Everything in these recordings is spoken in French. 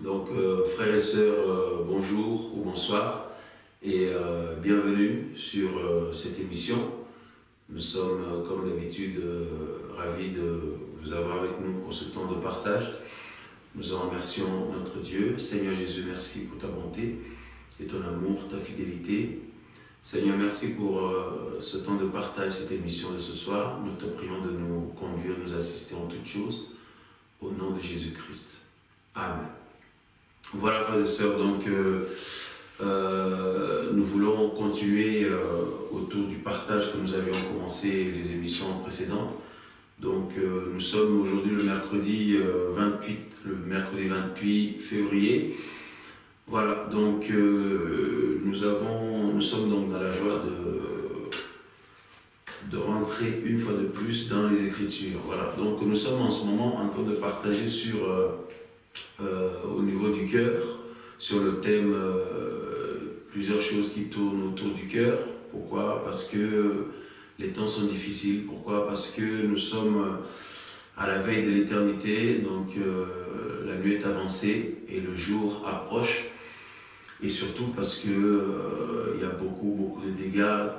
Donc, frères et sœurs, bonjour ou bonsoir et bienvenue sur cette émission. Nous sommes, comme d'habitude, ravis de vous avoir avec nous pour ce temps de partage. Nous en remercions notre Dieu. Seigneur Jésus, merci pour ta bonté et ton amour, ta fidélité. Seigneur, merci pour ce temps de partage, cette émission de ce soir. Nous te prions de nous conduire, nous assister en toutes choses. Au nom de Jésus-Christ. Amen. Voilà, frères et sœurs, donc nous voulons continuer autour du partage que nous avions commencé les émissions précédentes. Donc nous sommes aujourd'hui le mercredi 28 février. Voilà, donc nous sommes donc dans la joie de rentrer une fois de plus dans les Écritures. Voilà, donc nous sommes en ce moment en train de partager sur au niveau du cœur, sur le thème plusieurs choses qui tournent autour du cœur. Pourquoi? Parce que les temps sont difficiles. Pourquoi? Parce que nous sommes à la veille de l'éternité, donc la nuit est avancée et le jour approche. Et surtout parce que il y a beaucoup de dégâts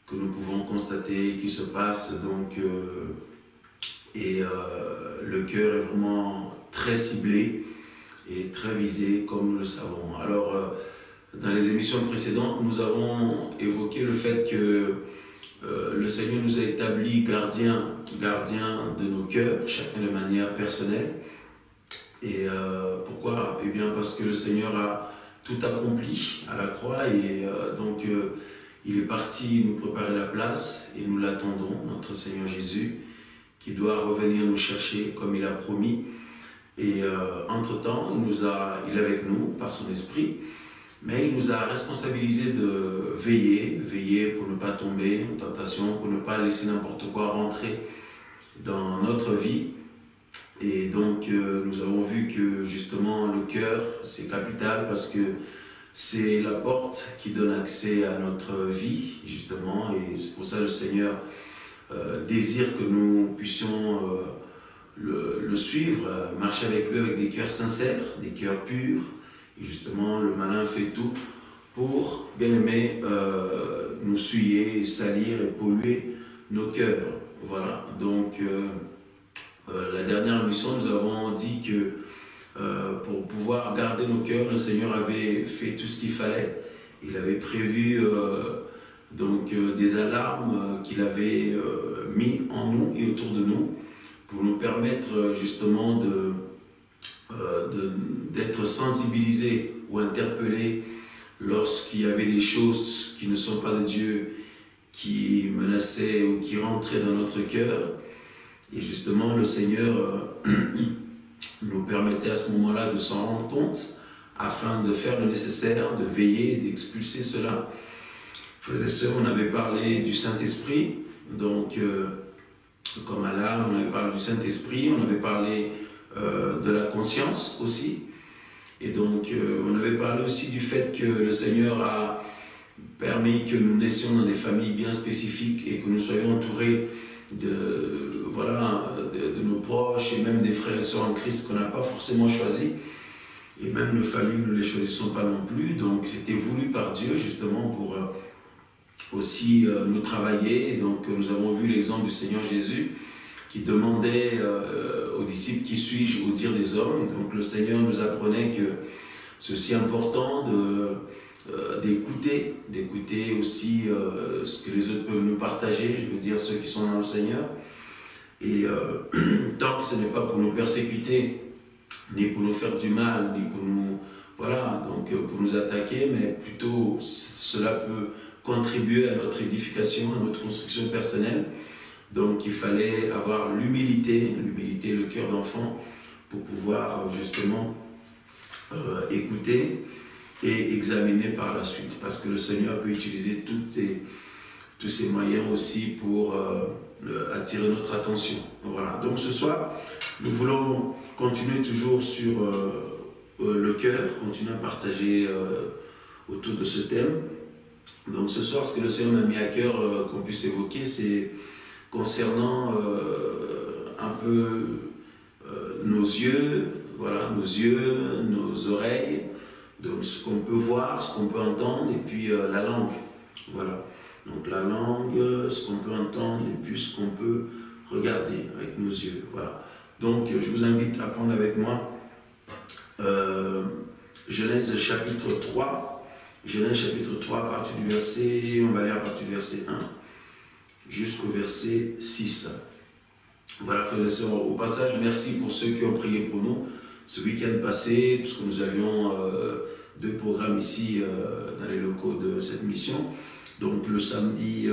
que nous pouvons constater, qui se passent. Donc, le cœur est vraiment très ciblé et très visé, comme nous le savons. Alors, dans les émissions précédentes, nous avons évoqué le fait que le Seigneur nous a établis gardiens de nos cœurs, chacun de manière personnelle. Et pourquoi? Eh bien, parce que le Seigneur a tout accompli à la croix et donc il est parti nous préparer la place et nous l'attendons, notre Seigneur Jésus, qui doit revenir nous chercher comme il a promis. Et entre-temps, il est avec nous par son esprit, mais il nous a responsabilisés de veiller pour ne pas tomber en tentation, pour ne pas laisser n'importe quoi rentrer dans notre vie. Et donc, nous avons vu que justement le cœur, c'est capital parce que c'est la porte qui donne accès à notre vie, justement, et c'est pour ça que le Seigneur désire que nous puissions le suivre, marcher avec lui avec des cœurs sincères, des cœurs purs. Et justement, le malin fait tout pour, bien aimé, nous souiller, salir et polluer nos cœurs. Voilà, donc la dernière émission, nous avons dit que pour pouvoir garder nos cœurs, le Seigneur avait fait tout ce qu'il fallait. Il avait prévu des alarmes qu'il avait mis en nous et autour de nous pour nous permettre justement d'être sensibilisés ou interpellés lorsqu'il y avait des choses qui ne sont pas de Dieu qui menaçaient ou qui rentraient dans notre cœur. Et justement, le Seigneur nous permettait à ce moment-là de s'en rendre compte afin de faire le nécessaire, de veiller et d'expulser cela. Frères et sœurs, on avait parlé du Saint-Esprit, donc comme alarme, on avait parlé du Saint-Esprit, on avait parlé de la conscience aussi. Et donc, on avait parlé aussi du fait que le Seigneur a permis que nous naissions dans des familles bien spécifiques et que nous soyons entourés de nos proches et même des frères et sœurs en Christ qu'on n'a pas forcément choisis. Et même nos familles, nous ne les choisissons pas non plus. Donc, c'était voulu par Dieu justement pour aussi nous travailler. Et donc, nous avons vu l'exemple du Seigneur Jésus qui demandait aux disciples qui suis-je au dire des hommes. Et donc, le Seigneur nous apprenait que c'est aussi important d'écouter aussi ce que les autres peuvent nous partager, je veux dire ceux qui sont dans le Seigneur. Et tant que ce n'est pas pour nous persécuter, ni pour nous faire du mal, ni pour nous, pour nous attaquer, mais plutôt cela peut contribuer à notre édification, à notre construction personnelle. Donc il fallait avoir l'humilité, le cœur d'enfant, pour pouvoir justement écouter et examiner par la suite, parce que le Seigneur peut utiliser tous ces moyens aussi pour attirer notre attention. Voilà. Donc ce soir, nous voulons continuer toujours sur le cœur, continuer à partager autour de ce thème. Donc ce soir, ce que le Seigneur m'a mis à cœur qu'on puisse évoquer, c'est concernant un peu nos yeux, voilà, nos yeux, nos oreilles, donc ce qu'on peut voir, ce qu'on peut entendre, et puis la langue, voilà. Donc la langue, ce qu'on peut entendre, et puis ce qu'on peut regarder avec nos yeux, voilà. Donc je vous invite à prendre avec moi Genèse chapitre 3, Genèse chapitre 3 à partir du verset, on va lire à partir du verset 1 jusqu'au verset 6. Voilà, frères et sœurs, au passage, merci pour ceux qui ont prié pour nous ce week-end passé, puisque nous avions 2 programmes ici dans les locaux de cette mission. Donc le samedi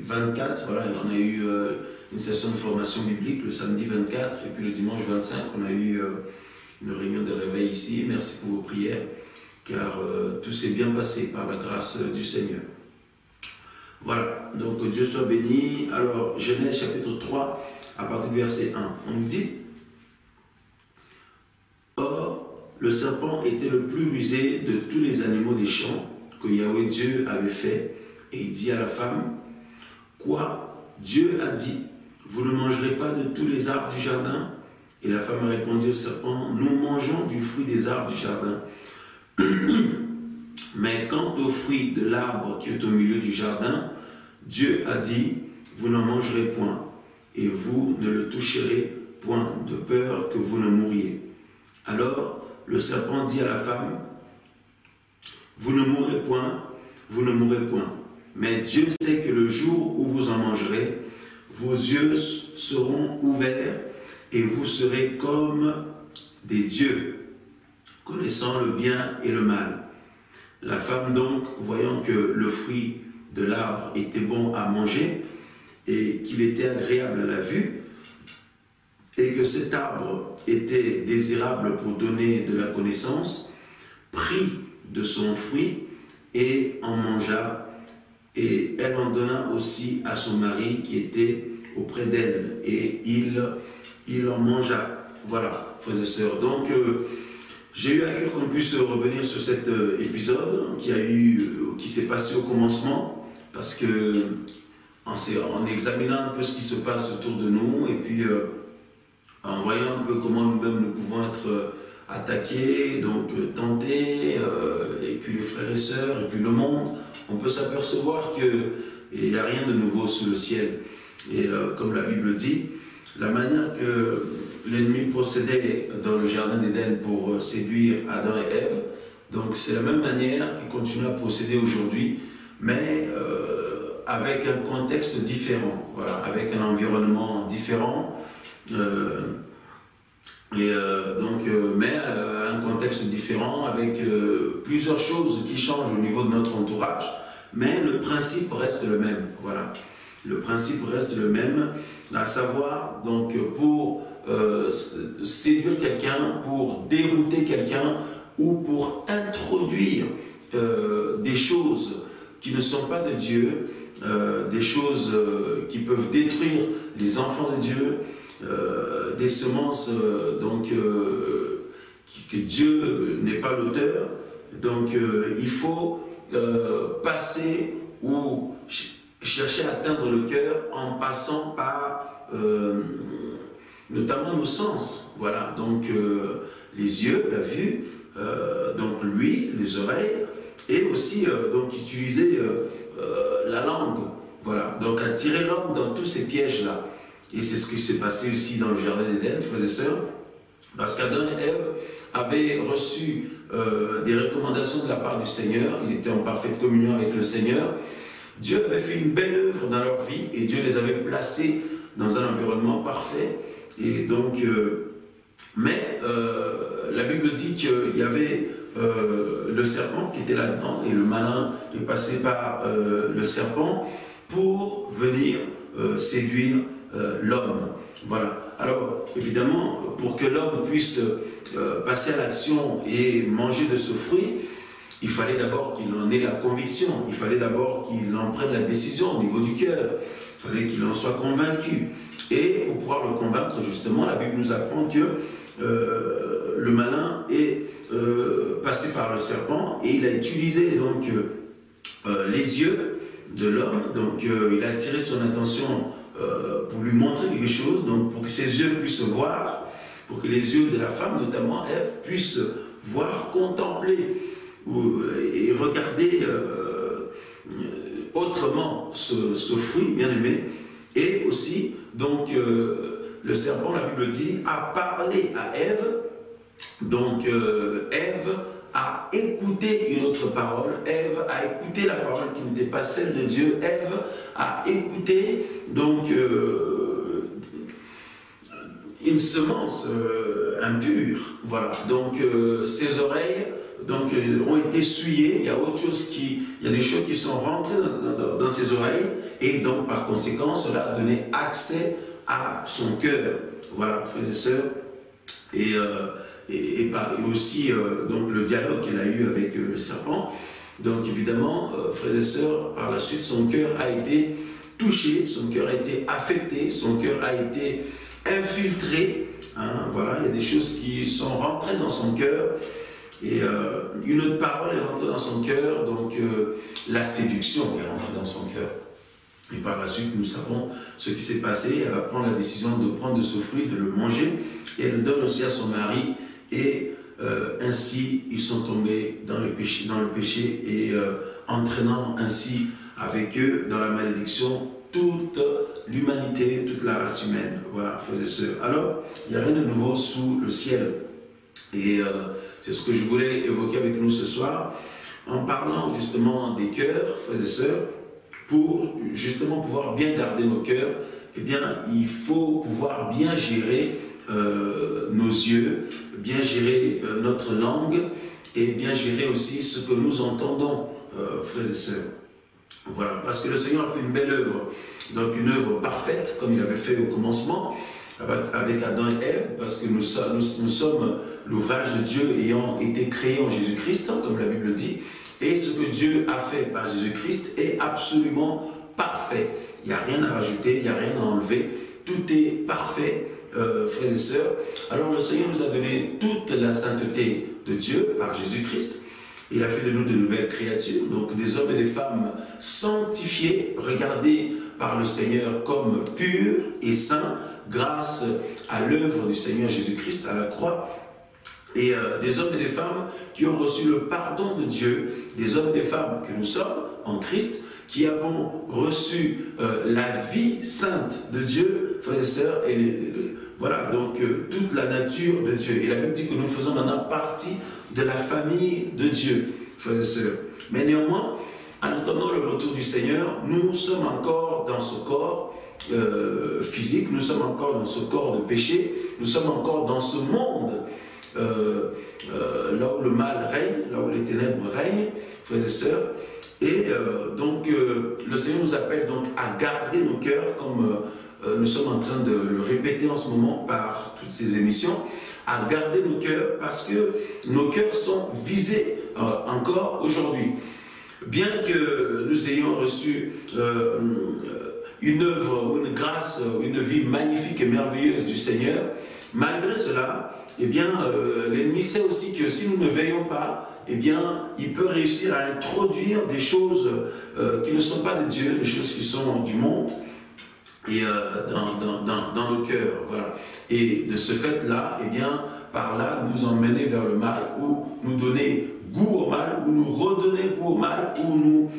24, voilà, on a eu une session de formation biblique le samedi 24, et puis le dimanche 25, on a eu une réunion de réveil ici. Merci pour vos prières, car tout s'est bien passé par la grâce du Seigneur. Voilà, donc Dieu soit béni. Alors, Genèse chapitre 3, à partir du verset 1, on nous dit: Or, le serpent était le plus rusé de tous les animaux des champs que Yahweh Dieu avait fait, et il dit à la femme: Quoi? Dieu a dit, vous ne mangerez pas de tous les arbres du jardin? Et la femme répondit au serpent: Nous mangeons du fruit des arbres du jardin. Mais quant au fruit de l'arbre qui est au milieu du jardin, Dieu a dit, vous n'en mangerez point, et vous ne le toucherez point, de peur que vous ne mouriez. Alors le serpent dit à la femme, vous ne mourrez point, vous ne mourrez point. Mais Dieu sait que le jour où vous en mangerez, vos yeux seront ouverts, et vous serez comme des dieux, connaissant le bien et le mal. La femme donc, voyant que le fruit de l'arbre était bon à manger et qu'il était agréable à la vue et que cet arbre était désirable pour donner de la connaissance, prit de son fruit et en mangea, et elle en donna aussi à son mari qui était auprès d'elle, et il en mangea. Voilà, frères et sœurs. Donc, j'ai eu à cœur qu'on puisse revenir sur cet épisode qui s'est passé au commencement, parce que en examinant un peu ce qui se passe autour de nous, et puis en voyant un peu comment nous-mêmes nous pouvons être attaqués, donc tentés, et puis les frères et sœurs, et puis le monde, on peut s'apercevoir qu'il n'y a rien de nouveau sous le ciel. Et comme la Bible dit, la manière que l'ennemi procédait dans le jardin d'Éden pour séduire Adam et Ève, donc c'est la même manière qu'il continue à procéder aujourd'hui, mais avec un contexte différent, voilà, avec un environnement différent, mais un contexte différent, avec plusieurs choses qui changent au niveau de notre entourage, mais le principe reste le même, voilà. Le principe reste le même, à savoir, donc, pour séduire quelqu'un, pour dérouter quelqu'un, ou pour introduire des choses qui ne sont pas de Dieu, des choses qui peuvent détruire les enfants de Dieu, des semences que Dieu n'est pas l'auteur. Donc il faut passer ou chercher à atteindre le cœur en passant par notamment nos sens. Voilà, donc les yeux, la vue, donc l'ouïe, les oreilles, et aussi donc utiliser la langue. Voilà, donc attirer l'homme dans tous ces pièges-là. Et c'est ce qui s'est passé aussi dans le jardin d'Éden, frères et sœurs, parce qu'Adam et Ève avaient reçu des recommandations de la part du Seigneur, ils étaient en parfaite communion avec le Seigneur. Dieu avait fait une belle œuvre dans leur vie et Dieu les avait placés dans un environnement parfait. Et donc, mais la Bible dit qu'il y avait le serpent qui était là-dedans, et le malin est passé par le serpent pour venir séduire l'homme. Voilà. Alors, évidemment, pour que l'homme puisse passer à l'action et manger de ce fruit, il fallait d'abord qu'il en ait la conviction, il fallait d'abord qu'il en prenne la décision au niveau du cœur, il fallait qu'il en soit convaincu. Et pour pouvoir le convaincre, justement, la Bible nous apprend que le malin est passé par le serpent et il a utilisé donc les yeux de l'homme, donc il a attiré son attention pour lui montrer quelque chose, donc pour que ses yeux puissent voir, pour que les yeux de la femme, notamment Ève, puissent voir, contempler et regarder autrement ce fruit bien-aimé. Et aussi, donc, le serpent, la Bible dit, a parlé à Ève. Donc, Ève a écouté une autre parole. Ève a écouté la parole qui n'était pas celle de Dieu. Ève a écouté, donc, une semence impure. Voilà. Donc, ses oreilles donc, ont été souillées. Il y a autre chose il y a des choses qui sont rentrées dans ses oreilles. Et donc, par conséquent, cela a donné accès à son cœur. Voilà, frères et sœurs. Et aussi donc le dialogue qu'elle a eu avec le serpent. Donc évidemment, frères et sœurs, par la suite, son cœur a été touché, son cœur a été affecté, son cœur a été infiltré. Hein, voilà, il y a des choses qui sont rentrées dans son cœur. Et une autre parole est rentrée dans son cœur, donc la séduction est rentrée dans son cœur. Et par la suite, nous savons ce qui s'est passé. Elle va prendre la décision de prendre de ce fruit, de le manger. Et elle le donne aussi à son mari. Et ainsi, ils sont tombés dans le péché et entraînant ainsi avec eux dans la malédiction toute l'humanité, toute la race humaine. Voilà, frères et sœurs. Alors, il n'y a rien de nouveau sous le ciel. Et c'est ce que je voulais évoquer avec nous ce soir, en parlant justement des cœurs, frères et sœurs. Pour justement pouvoir bien garder nos cœurs, eh bien, il faut pouvoir bien gérer nos yeux, bien gérer notre langue et bien gérer aussi ce que nous entendons, frères et sœurs. Voilà, parce que le Seigneur a fait une belle œuvre, donc une œuvre parfaite, comme il avait fait au commencement, avec Adam et Ève, parce que nous sommes l'ouvrage de Dieu ayant été créé en Jésus-Christ, comme la Bible dit. Et ce que Dieu a fait par Jésus-Christ est absolument parfait. Il n'y a rien à rajouter, il n'y a rien à enlever. Tout est parfait, frères et sœurs. Alors le Seigneur nous a donné toute la sainteté de Dieu par Jésus-Christ. Il a fait de nous de nouvelles créatures, donc des hommes et des femmes sanctifiés, regardés par le Seigneur comme purs et saints, grâce à l'œuvre du Seigneur Jésus-Christ à la croix. Et des hommes et des femmes qui ont reçu le pardon de Dieu, des hommes et des femmes que nous sommes en Christ, qui avons reçu la vie sainte de Dieu, frères et sœurs, et voilà, donc toute la nature de Dieu. Et la Bible dit que nous faisons maintenant partie de la famille de Dieu, frères et sœurs. Mais néanmoins, en attendant le retour du Seigneur, nous sommes encore dans ce corps physique, nous sommes encore dans ce corps de péché, nous sommes encore dans ce monde là où le mal règne, là où les ténèbres règnent, frères et sœurs. Et donc le Seigneur nous appelle donc à garder nos cœurs, comme nous sommes en train de le répéter en ce moment par toutes ces émissions, à garder nos cœurs parce que nos cœurs sont visés encore aujourd'hui. Bien que nous ayons reçu une œuvre, une grâce, une vie magnifique et merveilleuse du Seigneur, malgré cela, eh bien, l'ennemi sait aussi que si nous ne veillons pas, eh bien, il peut réussir à introduire des choses qui ne sont pas de Dieu, des choses qui sont du monde, et dans nos cœurs, voilà. Et de ce fait-là, eh bien, par là, nous emmener vers le mal, ou nous donner goût au mal, ou nous redonner goût au mal, ou nous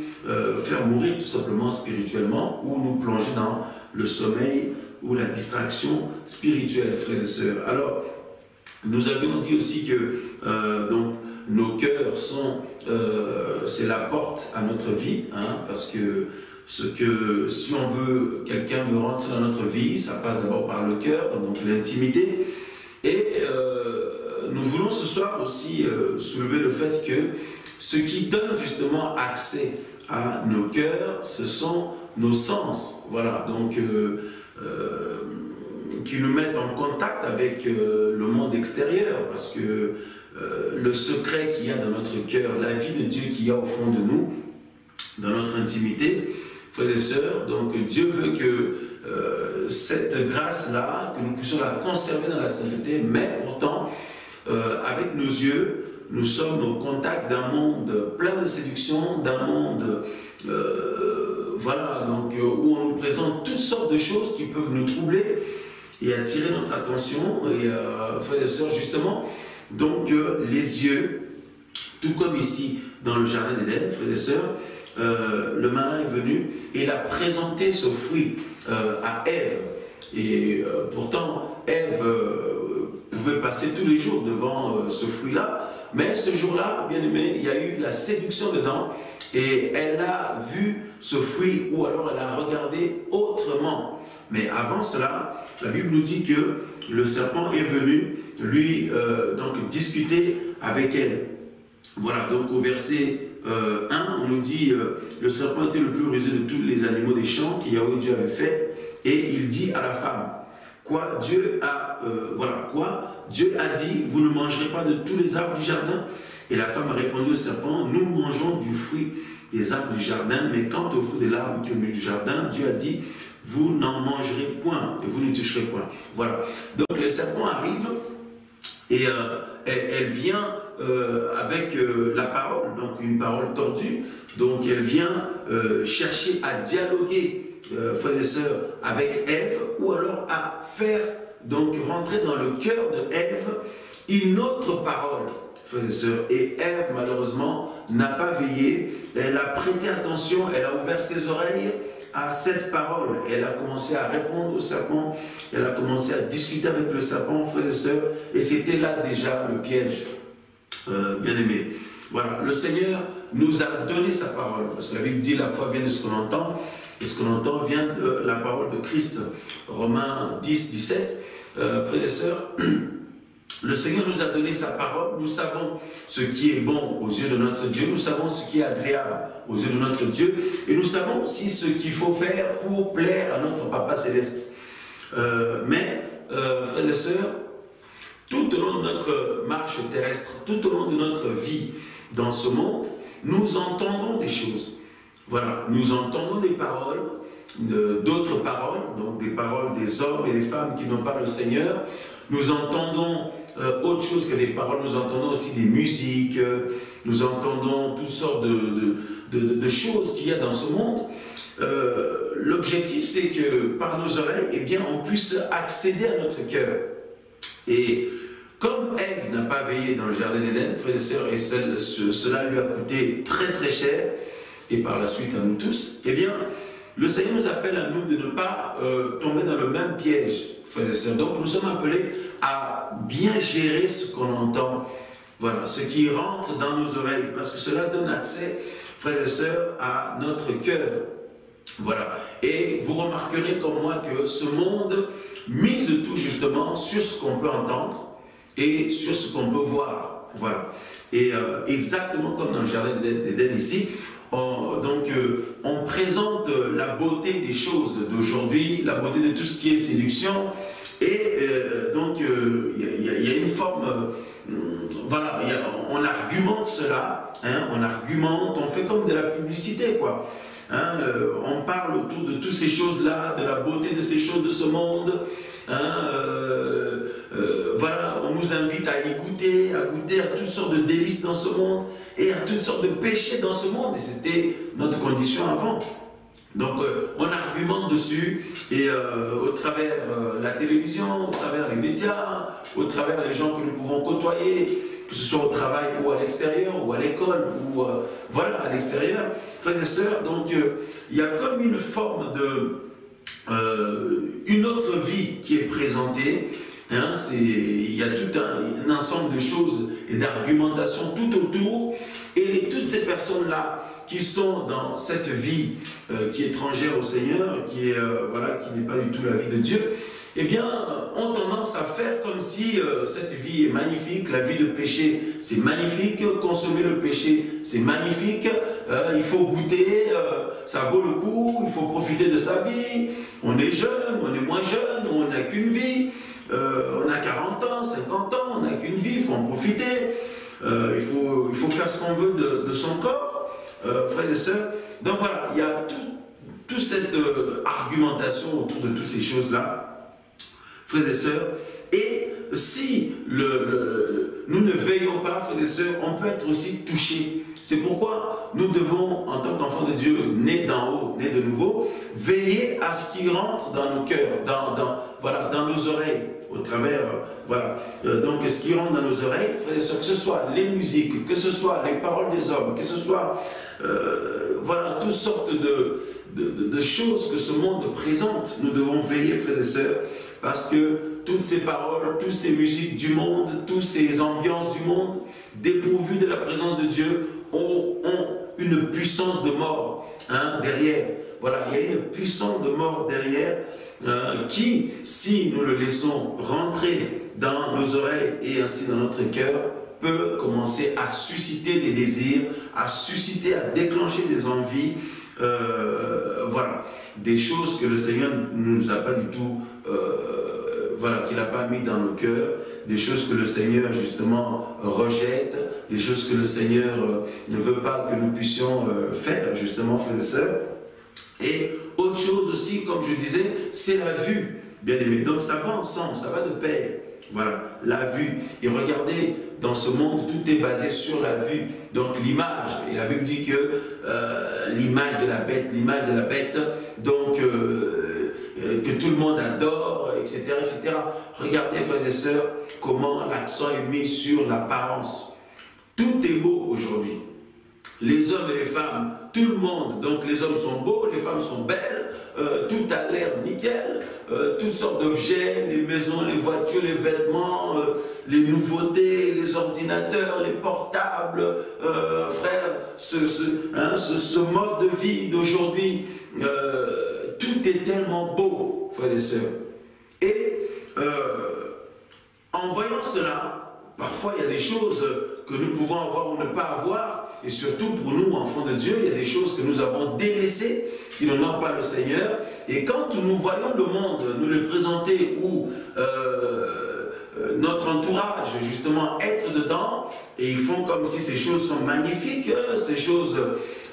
faire mourir tout simplement spirituellement, ou nous plonger dans le sommeil ou la distraction spirituelle, frères et sœurs. Alors, nous avions dit aussi que donc, nos cœurs sont, c'est la porte à notre vie, hein, parce que si on veut, quelqu'un veut rentrer dans notre vie, ça passe d'abord par le cœur, donc l'intimité. Et nous voulons ce soir aussi soulever le fait que ce qui donne justement accès à nos cœurs, ce sont nos sens. Voilà, donc qui nous mettent en contact avec le monde extérieur, parce que le secret qu'il y a dans notre cœur, la vie de Dieu qu'il y a au fond de nous, dans notre intimité, frères et sœurs, donc Dieu veut que cette grâce-là, que nous puissions la conserver dans la sainteté, mais pourtant, avec nos yeux, nous sommes au contact d'un monde plein de séduction, d'un monde voilà, donc, où on nous présente toutes sortes de choses qui peuvent nous troubler. et attirer notre attention, et frères et sœurs, justement, donc les yeux, tout comme ici dans le jardin d'Éden, frères et sœurs, le malin est venu et il a présenté ce fruit à Ève. Et pourtant, Ève pouvait passer tous les jours devant ce fruit-là, mais ce jour-là, bien aimé, il y a eu la séduction dedans et elle a vu ce fruit ou alors elle a regardé autrement. Mais avant cela, la Bible nous dit que le serpent est venu lui donc discuter avec elle. Voilà, donc au verset 1, on nous dit le serpent était le plus rusé de tous les animaux des champs que Yahweh Dieu avait fait, et il dit à la femme, quoi Dieu a Dieu a dit, vous ne mangerez pas de tous les arbres du jardin. Et la femme a répondu au serpent, nous mangeons du fruit des arbres du jardin, mais quant au fruit de l'arbre qui est au milieu du jardin, Dieu a dit, vous n'en mangerez point et vous ne toucherez point. Voilà. Donc le serpent arrive et elle vient avec la parole, donc une parole tordue. Donc elle vient chercher à dialoguer, frères et sœurs, avec Ève, ou alors à faire donc rentrer dans le cœur de Ève une autre parole, frères et sœurs. Et Ève, malheureusement, n'a pas veillé. Elle a prêté attention, elle a ouvert ses oreilles à cette parole. Elle a commencé à répondre au serpent, elle a commencé à discuter avec le serpent, frères et sœurs, et c'était là déjà le piège, bien aimé. Voilà, le Seigneur nous a donné sa parole, parce que la Bible dit la foi vient de ce qu'on entend, et ce qu'on entend vient de la parole de Christ. Romains 10, 17, frères et sœurs, le Seigneur nous a donné sa parole, nous savons ce qui est bon aux yeux de notre Dieu, nous savons ce qui est agréable aux yeux de notre Dieu, et nous savons aussi ce qu'il faut faire pour plaire à notre Papa Céleste. Mais, frères et sœurs, tout au long de notre marche terrestre, tout au long de notre vie dans ce monde, nous entendons des choses. Voilà, nous entendons des paroles, d'autres paroles, donc des paroles des hommes et des femmes qui n'ont pas le Seigneur. Nous entendons autre chose que des paroles, nous entendons aussi des musiques, nous entendons toutes sortes de choses qu'il y a dans ce monde. L'objectif, c'est que par nos oreilles, eh bien, on puisse accéder à notre cœur. Et comme Ève n'a pas veillé dans le jardin d'Éden, frères et sœurs, et cela lui a coûté très très cher, et par la suite à nous tous, eh bien, le Seigneur nous appelle à nous de ne pas tomber dans le même piège, frères et sœurs. Donc nous sommes appelés à bien gérer ce qu'on entend, voilà, ce qui rentre dans nos oreilles, parce que cela donne accès, frères et sœurs, à notre cœur. Voilà. Et vous remarquerez comme moi que ce monde mise tout justement sur ce qu'on peut entendre et sur ce qu'on peut voir. Voilà. Et exactement comme dans le jardin d'Éden ici, on présente la beauté des choses d'aujourd'hui, la beauté de tout ce qui est séduction, et donc il y a une forme, voilà, on argumente cela, hein, on argumente, on fait comme de la publicité, quoi. Hein, on parle autour de toutes ces choses-là, de la beauté de ces choses de ce monde. Hein, voilà, on nous invite à y goûter, à toutes sortes de délices dans ce monde et à toutes sortes de péchés dans ce monde. Et c'était notre condition avant. Donc on argumente dessus et au travers la télévision, au travers les médias, au travers les gens que nous pouvons côtoyer, que ce soit au travail ou à l'extérieur, ou à l'école, ou voilà, à l'extérieur, frères et sœurs. Donc il y a comme une forme une autre vie qui est présentée. Hein, il y a tout un ensemble de choses et d'argumentations tout autour. Et toutes ces personnes-là qui sont dans cette vie qui est étrangère au Seigneur, qui n'est pas du tout la vie de Dieu, eh bien, ont tendance à faire comme si cette vie est magnifique, la vie de péché, c'est magnifique, consommer le péché, c'est magnifique, il faut goûter, ça vaut le coup, il faut profiter de sa vie, on est jeune, on est moins jeune, on n'a qu'une vie, on a 40 ans, 50 ans, on n'a qu'une vie, il faut en profiter, il faut faire ce qu'on veut de son corps, frères et sœurs. Donc voilà, il y a toute cette argumentation autour de toutes ces choses-là, frères et sœurs, et si nous ne veillons pas, frères et sœurs, on peut être aussi touché. C'est pourquoi nous devons, en tant qu'enfants de Dieu, nés d'en haut, nés de nouveau, veiller à ce qui rentre dans nos cœurs, voilà, dans nos oreilles, au travers, voilà. Donc, ce qui rentre dans nos oreilles, frères et sœurs, que ce soit les musiques, que ce soit les paroles des hommes, que ce soit, voilà, toutes sortes de choses que ce monde présente, nous devons veiller, frères et sœurs, parce que toutes ces paroles, toutes ces musiques du monde, toutes ces ambiances du monde, dépourvues de la présence de Dieu, ont une puissance de mort derrière. Voilà, il y a une puissance de mort derrière qui, si nous le laissons rentrer dans nos oreilles et ainsi dans notre cœur, peut commencer à susciter des désirs, à susciter, à déclencher des envies, voilà, des choses que le Seigneur ne nous a pas du tout, voilà, qu'il n'a pas mis dans nos cœurs, des choses que le Seigneur justement rejette, des choses que le Seigneur ne veut pas que nous puissions faire, justement, frères et sœurs. Et autre chose aussi, comme je disais, c'est la vue, bien aimé. Donc ça va ensemble, ça va de pair. Voilà, la vue. Et regardez, dans ce monde, tout est basé sur la vue. Donc l'image, et la Bible dit que l'image de la bête, donc que tout le monde adore, etc., etc. Regardez, frères et sœurs, comment l'accent est mis sur l'apparence. Tout est beau aujourd'hui. Les hommes et les femmes, tout le monde, donc les hommes sont beaux, les femmes sont belles, tout a l'air nickel, toutes sortes d'objets, les maisons, les voitures, les vêtements, les nouveautés, les ordinateurs, les portables, frère, ce mode de vie d'aujourd'hui, tout est tellement beau, frères et sœurs. Et en voyant cela, parfois il y a des choses que nous pouvons avoir ou ne pas avoir, et surtout pour nous, enfants de Dieu, il y a des choses que nous avons délaissées, qui n'honorent pas le Seigneur. Et quand nous voyons le monde nous le présenter ou notre entourage, justement, être dedans, et ils font comme si ces choses sont magnifiques, ces choses,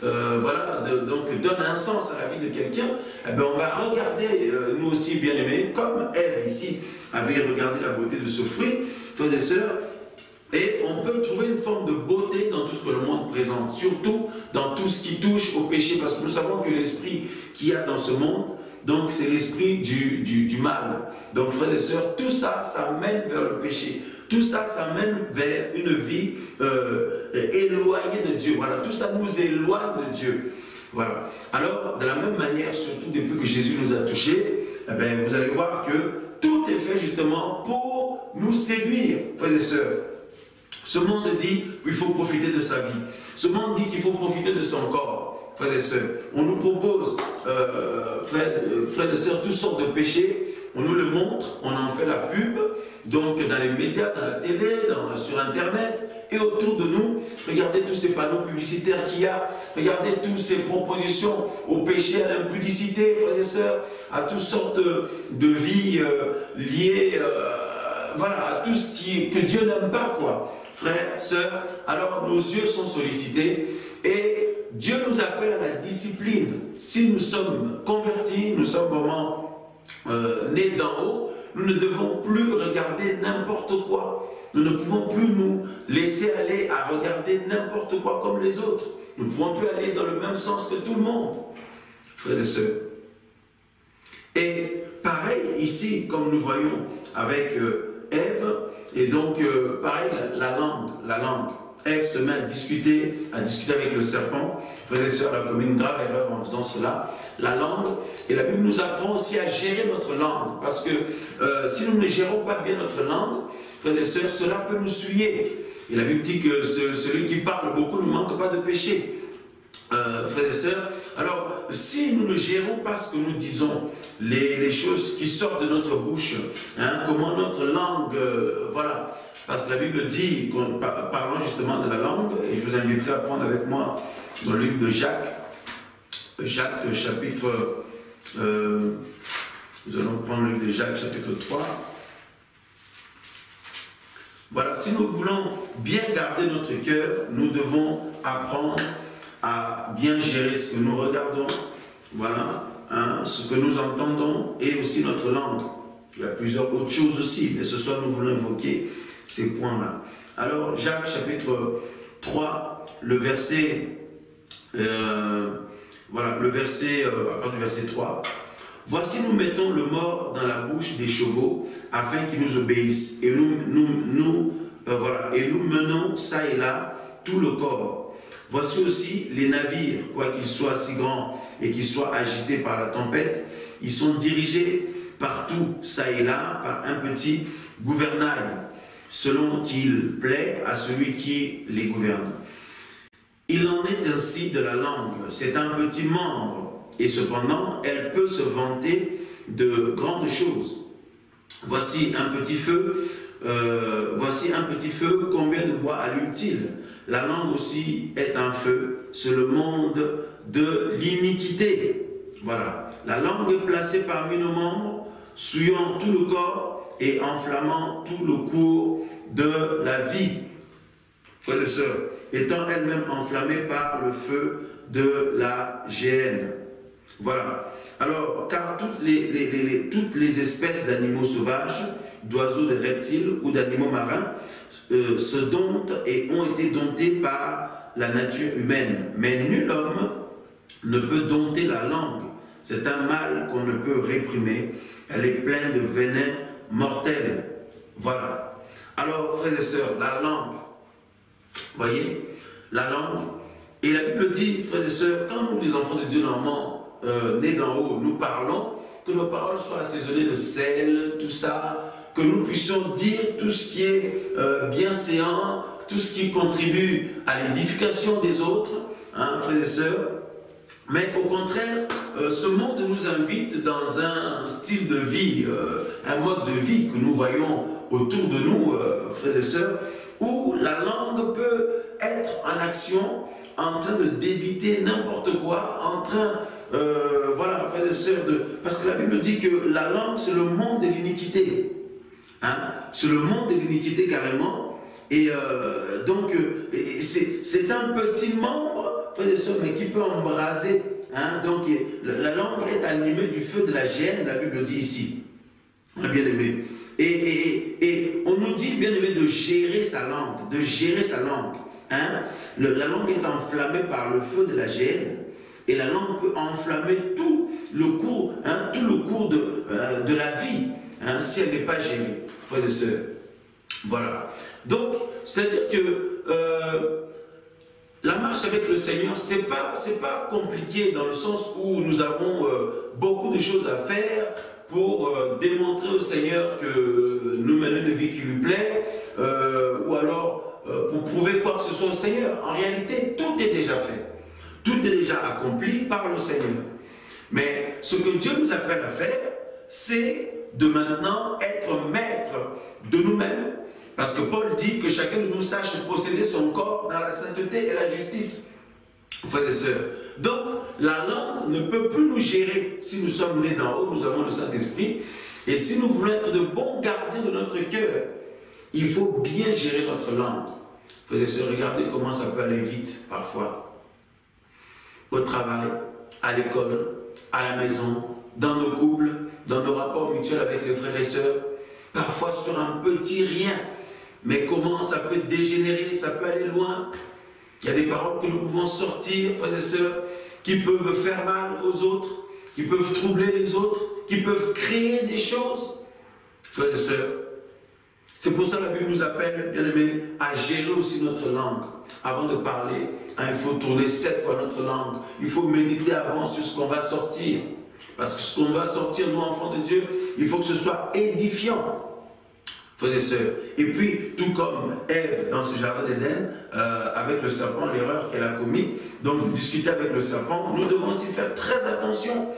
voilà, donc donnent un sens à la vie de quelqu'un, eh bien, on va regarder, nous aussi, bien-aimés, comme Ève ici avait regardé la beauté de ce fruit, frères et sœurs. Et on peut trouver une forme de beauté dans tout ce que le monde présente, surtout dans tout ce qui touche au péché, parce que nous savons que l'esprit qu'il y a dans ce monde, donc c'est l'esprit du mal. Donc frères et sœurs, tout ça, ça mène vers le péché. Tout ça, ça mène vers une vie éloignée de Dieu. Voilà, tout ça nous éloigne de Dieu. Voilà. Alors, de la même manière, surtout depuis que Jésus nous a touchés, eh bien, vous allez voir que tout est fait justement pour nous séduire, frères et sœurs. Ce monde dit qu'il faut profiter de sa vie. Ce monde dit qu'il faut profiter de son corps, frères et sœurs. On nous propose, frères et sœurs, toutes sortes de péchés. On nous le montre, on en fait la pub, donc dans les médias, dans la télé, sur Internet, et autour de nous, regardez tous ces panneaux publicitaires qu'il y a, regardez toutes ces propositions au péché, à l'impudicité, frères et sœurs, à toutes sortes de vies liées, voilà, à tout ce que Dieu n'aime pas, quoi. Frères, sœurs, alors nos yeux sont sollicités et Dieu nous appelle à la discipline. Si nous sommes convertis, nous sommes vraiment nés d'en haut, nous ne devons plus regarder n'importe quoi. Nous ne pouvons plus nous laisser aller à regarder n'importe quoi comme les autres. Nous ne pouvons plus aller dans le même sens que tout le monde, frères et sœurs. Et pareil ici, comme nous voyons avec Ève, et donc pareil, la langue. Ève se met à discuter avec le serpent. Frères et sœurs, elle a commis une grave erreur en faisant cela. La langue, et la Bible nous apprend aussi à gérer notre langue, parce que si nous ne gérons pas bien notre langue, frères et sœurs, cela peut nous souiller. Et la Bible dit que celui qui parle beaucoup ne manque pas de péché. Frères et sœurs, alors si nous ne gérons pas ce que nous disons, les choses qui sortent de notre bouche, comment notre langue, voilà, parce que la Bible dit, parlant justement de la langue, et je vous inviterai à prendre avec moi dans le livre de Jacques, chapitre, nous allons prendre le livre de Jacques, chapitre 3. Voilà, si nous voulons bien garder notre cœur, nous devons apprendre à bien gérer ce que nous regardons, voilà, ce que nous entendons et aussi notre langue. Il y a plusieurs autres choses aussi, mais ce soir nous voulons évoquer ces points-là. Alors, Jacques chapitre 3, le verset, voilà, le verset, à partir du verset 3. Voici, nous mettons le mort dans la bouche des chevaux afin qu'ils nous obéissent. Et voilà, et nous menons ça et là tout le corps. Voici aussi les navires, quoiqu'ils soient si grands et qu'ils soient agités par la tempête, ils sont dirigés partout, ça et là, par un petit gouvernail, selon qu'il plaît à celui qui les gouverne. Il en est ainsi de la langue, c'est un petit membre, et cependant, elle peut se vanter de grandes choses. Voici un petit feu, combien de bois allume-t-il? La langue aussi est un feu, c'est le monde de l'iniquité. Voilà, la langue est placée parmi nos membres, souillant tout le corps et enflammant tout le cours de la vie. Frères et sœurs, étant elle-même enflammée par le feu de la géhenne. Voilà. Alors, car toutes les espèces d'animaux sauvages, d'oiseaux, de reptiles ou d'animaux marins se domptent et ont été domptés par la nature humaine. Mais nul homme ne peut dompter la langue. C'est un mal qu'on ne peut réprimer. Elle est pleine de venin mortel. Voilà. Alors, frères et sœurs, la langue, voyez, la langue, et la Bible dit, frères et sœurs, quand nous, les enfants de Dieu, normalement, nés d'en haut, nous parlons, que nos paroles soient assaisonnées de sel, tout ça, que nous puissions dire tout ce qui est bienséant, tout ce qui contribue à l'édification des autres, hein, frères et sœurs. Mais au contraire, ce monde nous invite dans un style de vie, un mode de vie que nous voyons autour de nous, frères et sœurs, où la langue peut être en action, en train de débiter n'importe quoi, en train, voilà, frères et sœurs, parce que la Bible dit que la langue, c'est le monde de l'iniquité. Hein? C'est le monde de l'iniquité carrément. Et donc, c'est un petit membre, frères et sœurs, mais qui peut embraser. Hein? Donc, la langue est animée du feu de la géhenne, la Bible dit ici. Bien aimé. Et on nous dit, bien aimé, de gérer sa langue, de gérer sa langue. Hein? La langue est enflammée par le feu de la géhenne, et la langue peut enflammer tout le cours, hein, de la vie, hein, si elle n'est pas gérée, frères et sœurs. Voilà. Donc, c'est-à-dire que la marche avec le Seigneur, c'est pas compliqué dans le sens où nous avons beaucoup de choses à faire pour démontrer au Seigneur que nous menons une vie qui lui plaît, ou alors pour prouver quoi que ce soit au Seigneur. En réalité, tout est déjà fait. Tout est déjà accompli par le Seigneur. Mais ce que Dieu nous appelle à faire, c'est de maintenant être maître de nous-mêmes. Parce que Paul dit que chacun de nous sache posséder son corps dans la sainteté et la justice. Frères et sœurs. Donc, la langue ne peut plus nous gérer. Si nous sommes nés d'en haut, nous avons le Saint-Esprit. Et si nous voulons être de bons gardiens de notre cœur, il faut bien gérer notre langue. Frères et sœurs, regardez comment ça peut aller vite parfois. Au travail, à l'école, à la maison, dans nos couples, dans nos rapports mutuels avec les frères et sœurs, parfois sur un petit rien. Mais comment ça peut dégénérer, ça peut aller loin. Il y a des paroles que nous pouvons sortir, frères et sœurs, qui peuvent faire mal aux autres, qui peuvent troubler les autres, qui peuvent créer des choses. Frères et sœurs, c'est pour ça que la Bible nous appelle, bien aimés, à gérer aussi notre langue. Avant de parler, hein, il faut tourner 7 fois notre langue. Il faut méditer avant sur ce qu'on va sortir. Parce que ce qu'on va sortir, nous, enfants de Dieu, il faut que ce soit édifiant. Frères et sœurs. Et puis, tout comme Ève dans ce jardin d'Éden, avec le serpent, l'erreur qu'elle a commise, donc vous discutez avec le serpent, nous devons aussi faire très attention.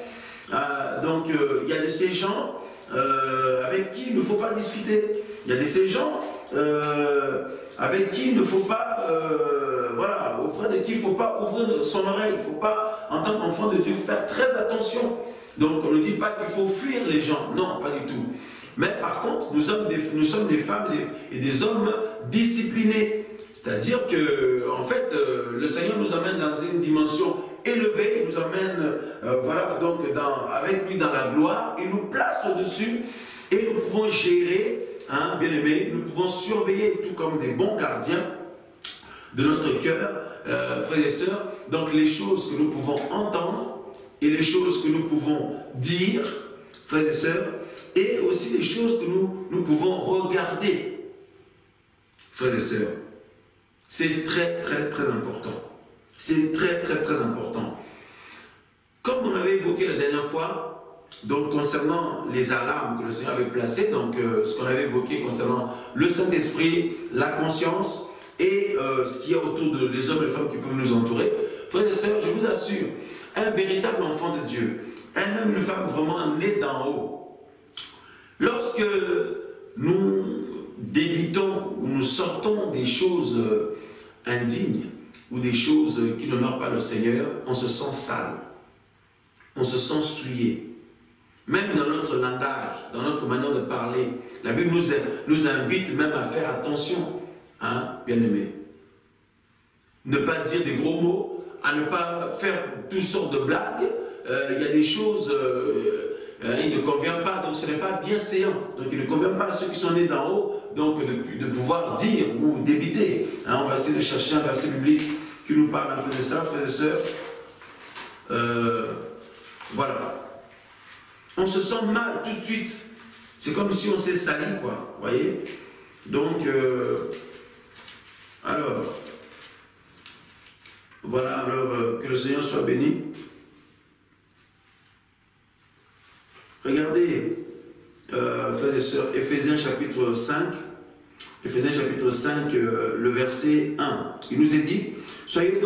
Donc, il y a de ces gens avec qui il ne faut pas discuter. Il y a de ces gens avec qui il ne faut pas, voilà, auprès de qui il ne faut pas ouvrir son oreille. Il ne faut pas, en tant qu'enfant de Dieu, faire très attention. Donc, on ne dit pas qu'il faut fuir les gens. Non, pas du tout. Mais par contre, nous sommes des femmes et des hommes disciplinés. C'est-à-dire que, en fait, le Seigneur nous amène dans une dimension élevée, il nous amène, voilà, donc avec lui dans la gloire, il nous place au-dessus et nous pouvons gérer, hein, bien aimé, nous pouvons surveiller, tout comme des bons gardiens, de notre cœur, frères et sœurs. Donc les choses que nous pouvons entendre et les choses que nous pouvons dire, frères et sœurs, et aussi les choses que nous pouvons regarder, frères et sœurs. C'est très, très, très important. C'est très, très, très important. Comme on avait évoqué la dernière fois, donc concernant les alarmes que le Seigneur avait placées, donc ce qu'on avait évoqué concernant le Saint-Esprit, la conscience et ce qu'il y a autour des hommes et femmes qui peuvent nous entourer, frères et sœurs, je vous assure, un véritable enfant de Dieu, un homme, une femme vraiment né d'en haut, lorsque nous débitons ou nous sortons des choses indignes ou des choses qui n'honorent pas le Seigneur, on se sent sale, on se sent souillé. Même dans notre langage, dans notre manière de parler, la Bible nous invite même à faire attention, hein, bien-aimés. Ne pas dire des gros mots, à ne pas faire toutes sortes de blagues. Il y a des choses, il ne convient pas, donc ce n'est pas bienséant. Donc il ne convient pas à ceux qui sont nés d'en haut, donc de pouvoir dire ou d'éviter. Hein, on va essayer de chercher un verset biblique qui nous parle un peu de ça, frères et sœurs. Voilà. On se sent mal tout de suite. C'est comme si on s'est sali, quoi. Vous voyez? Donc, alors, voilà, alors que le Seigneur soit béni. Regardez, frères et sœurs, Éphésiens chapitre 5, le verset 1. Il nous est dit, soyez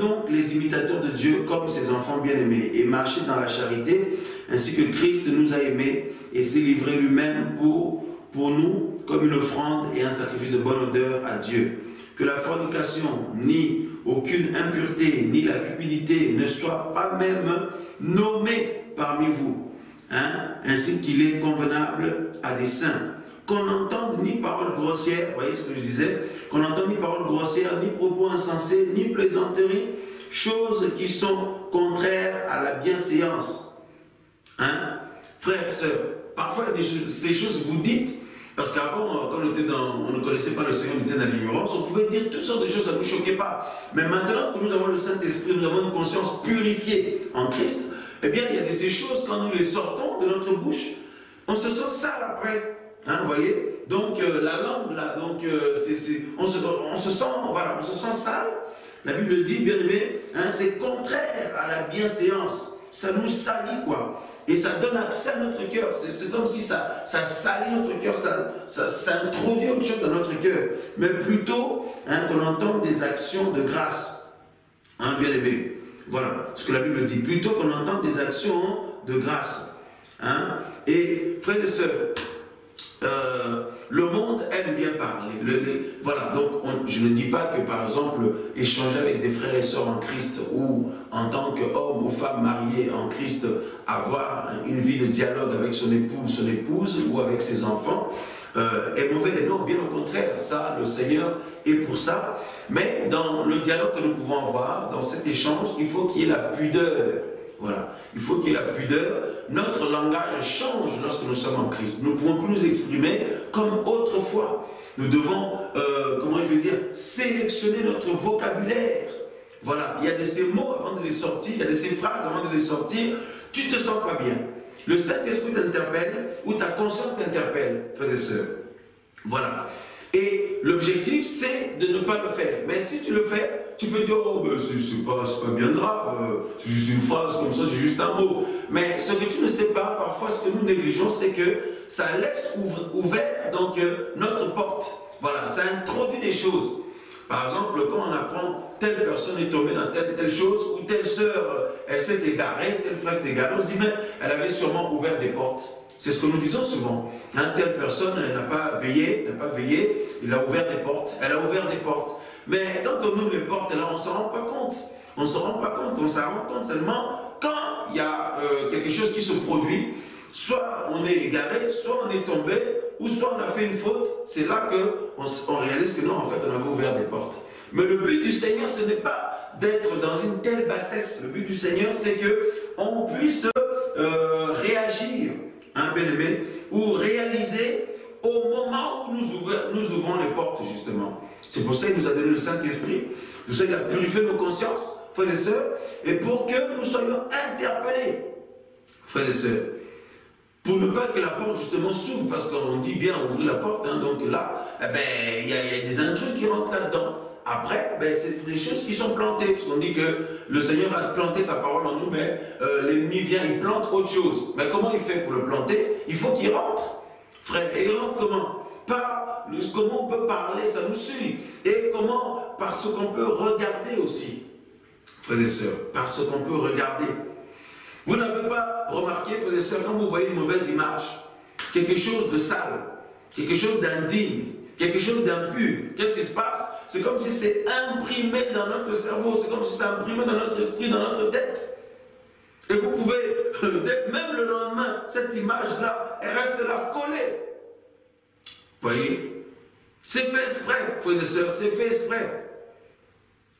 donc les imitateurs de Dieu comme ses enfants bien-aimés et marchez dans la charité, ainsi que Christ nous a aimés et s'est livré lui-même pour nous comme une offrande et un sacrifice de bonne odeur à Dieu. Que la fornication, ni aucune impureté, ni la cupidité ne soient pas même nommées parmi vous, hein, ainsi qu'il est convenable à des saints. Qu'on n'entende ni paroles grossières, vous voyez ce que je disais, qu'on n'entende ni paroles grossières, ni propos insensés, ni plaisanteries, choses qui sont contraires à la bienséance. Hein? Frères et sœurs, parfois ces choses vous dites, parce qu'avant, quand on ne connaissait pas le Seigneur, on était dans l'ignorance, on pouvait dire toutes sortes de choses, ça ne nous choquait pas. Mais maintenant que nous avons le Saint-Esprit, nous avons une conscience purifiée en Christ, eh bien, il y a de ces choses, quand nous les sortons de notre bouche, on se sent sale après. Hein, vous voyez? Donc, la langue, là, donc, on se sent, voilà, on se sent sale. La Bible dit, bien aimé, hein, c'est contraire à la bienséance. Ça nous salit, quoi. Et ça donne accès à notre cœur. C'est comme si ça salit notre cœur, ça introduit autre chose dans notre cœur. Mais plutôt, hein, qu'on entende des actions de grâce. Hein, bien aimé. Voilà ce que la Bible dit. Plutôt qu'on entende des actions de grâce. Hein. Et, frères et sœurs, le monde aime bien parler. Voilà, donc je ne dis pas que par exemple échanger avec des frères et sœurs en Christ ou en tant qu'homme ou femme mariée en Christ, avoir une vie de dialogue avec son époux ou son épouse ou avec ses enfants est mauvais. Non, bien au contraire, ça, le Seigneur est pour ça. Mais dans le dialogue que nous pouvons avoir, dans cet échange, il faut qu'il y ait la pudeur. Voilà, il faut qu'il y ait la pudeur. Notre langage change lorsque nous sommes en Christ. Nous ne pouvons plus nous exprimer comme autrefois. Nous devons, comment je veux dire, sélectionner notre vocabulaire. Voilà, il y a de ces mots avant de les sortir, il y a de ces phrases avant de les sortir. Tu te sens pas bien. Le Saint-Esprit t'interpelle ou ta conscience t'interpelle, frères et sœurs. Voilà. Et l'objectif, c'est de ne pas le faire. Mais si tu le fais, tu peux dire, oh, ben, c'est pas bien grave, c'est juste une phrase comme ça, c'est juste un mot. Mais ce que tu ne sais pas, parfois, ce que nous négligeons, c'est que ça laisse ouvert donc, notre porte. Voilà, ça introduit des choses. Par exemple, quand on apprend telle personne est tombée dans telle chose, ou telle sœur, elle s'est égarée, tel frère s'est égaré, on se dit, mais elle avait sûrement ouvert des portes. C'est ce que nous disons souvent. Hein, telle personne n'a pas veillé, il a ouvert des portes, elle a ouvert des portes. Mais quand on ouvre les portes, là, on ne s'en rend pas compte. On ne s'en rend pas compte, on s'en rend compte seulement quand il y a quelque chose qui se produit. Soit on est égaré, soit on est tombé, ou soit on a fait une faute. C'est là qu'on réalise que non, en fait, on avait ouvert des portes. Mais le but du Seigneur, ce n'est pas d'être dans une telle bassesse. Le but du Seigneur, c'est qu'on puisse réagir, hein, bien-aimé, ou réaliser au moment où nous ouvrons les portes, justement. C'est pour ça qu'il nous a donné le Saint-Esprit. Pour ça qu'il a purifié nos consciences, frères et sœurs, et pour que nous soyons interpellés, frères et sœurs. Pour ne pas que la porte, justement, s'ouvre, parce qu'on dit bien ouvrir la porte, hein, donc là, eh ben, il y a des intrus qui rentrent là-dedans. Après, ben, c'est les choses qui sont plantées, parce qu'on dit que le Seigneur a planté sa parole en nous, mais l'ennemi vient, il plante autre chose. Mais comment il fait pour le planter? Il faut qu'il rentre, frère. Et il rentre comment? Par comment on peut parler, ça nous suit. Et comment? Parce qu'on peut regarder aussi, frères et sœurs, parce qu'on peut regarder. Vous n'avez pas remarqué, frères et sœurs, quand vous voyez une mauvaise image, quelque chose de sale, quelque chose d'indigne, quelque chose d'impur, qu'est-ce qui se passe? C'est comme si c'est imprimé dans notre cerveau, c'est comme si c'est imprimé dans notre esprit, dans notre tête. Et vous pouvez, même le lendemain, cette image-là, elle reste là collée. Vous voyez? C'est fait exprès, frères et sœurs, c'est fait exprès.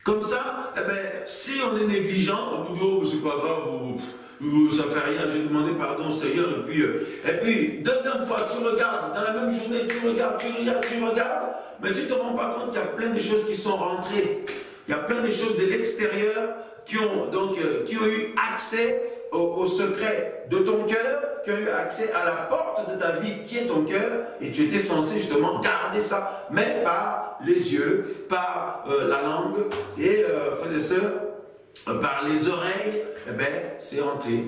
Comme ça, eh ben, si on est négligent, on vous dit, oh, c'est pas grave, ça fait rien, j'ai demandé pardon au Seigneur, et puis, deuxième fois, tu regardes, dans la même journée, tu regardes, mais tu ne te rends pas compte qu'il y a plein de choses qui sont rentrées. Il y a plein de choses de l'extérieur qui ont eu accès au secret de ton cœur, qui ont eu accès à la porte de ta vie qui est ton cœur, et tu étais censé justement garder ça, mais par les yeux, par la langue, et frères et sœurs, par les oreilles, eh bien, c'est entré.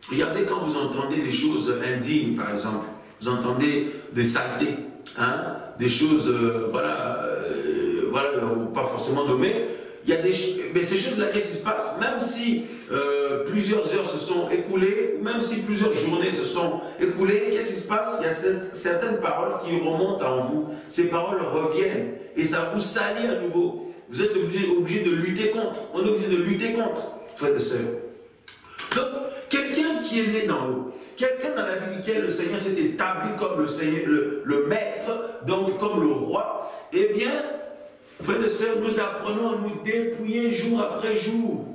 Regardez quand vous entendez des choses indignes, par exemple, vous entendez des saletés, hein, des choses, voilà, pas forcément nommées. Il y a mais ces choses-là, qu'est-ce qui se passe? Même si plusieurs heures se sont écoulées, même si plusieurs journées se sont écoulées, qu'est-ce qui se passe? Il y a certaines paroles qui remontent en vous. Ces paroles reviennent et ça vous salit à nouveau. Vous êtes obligé de lutter contre. On est obligé de lutter contre, frères et sœurs. Donc, quelqu'un qui est né d'en haut, quelqu'un dans la vie duquel le Seigneur s'est établi comme le Seigneur, le maître, donc comme le roi, eh bien, frères et sœurs, nous apprenons à nous dépouiller jour après jour,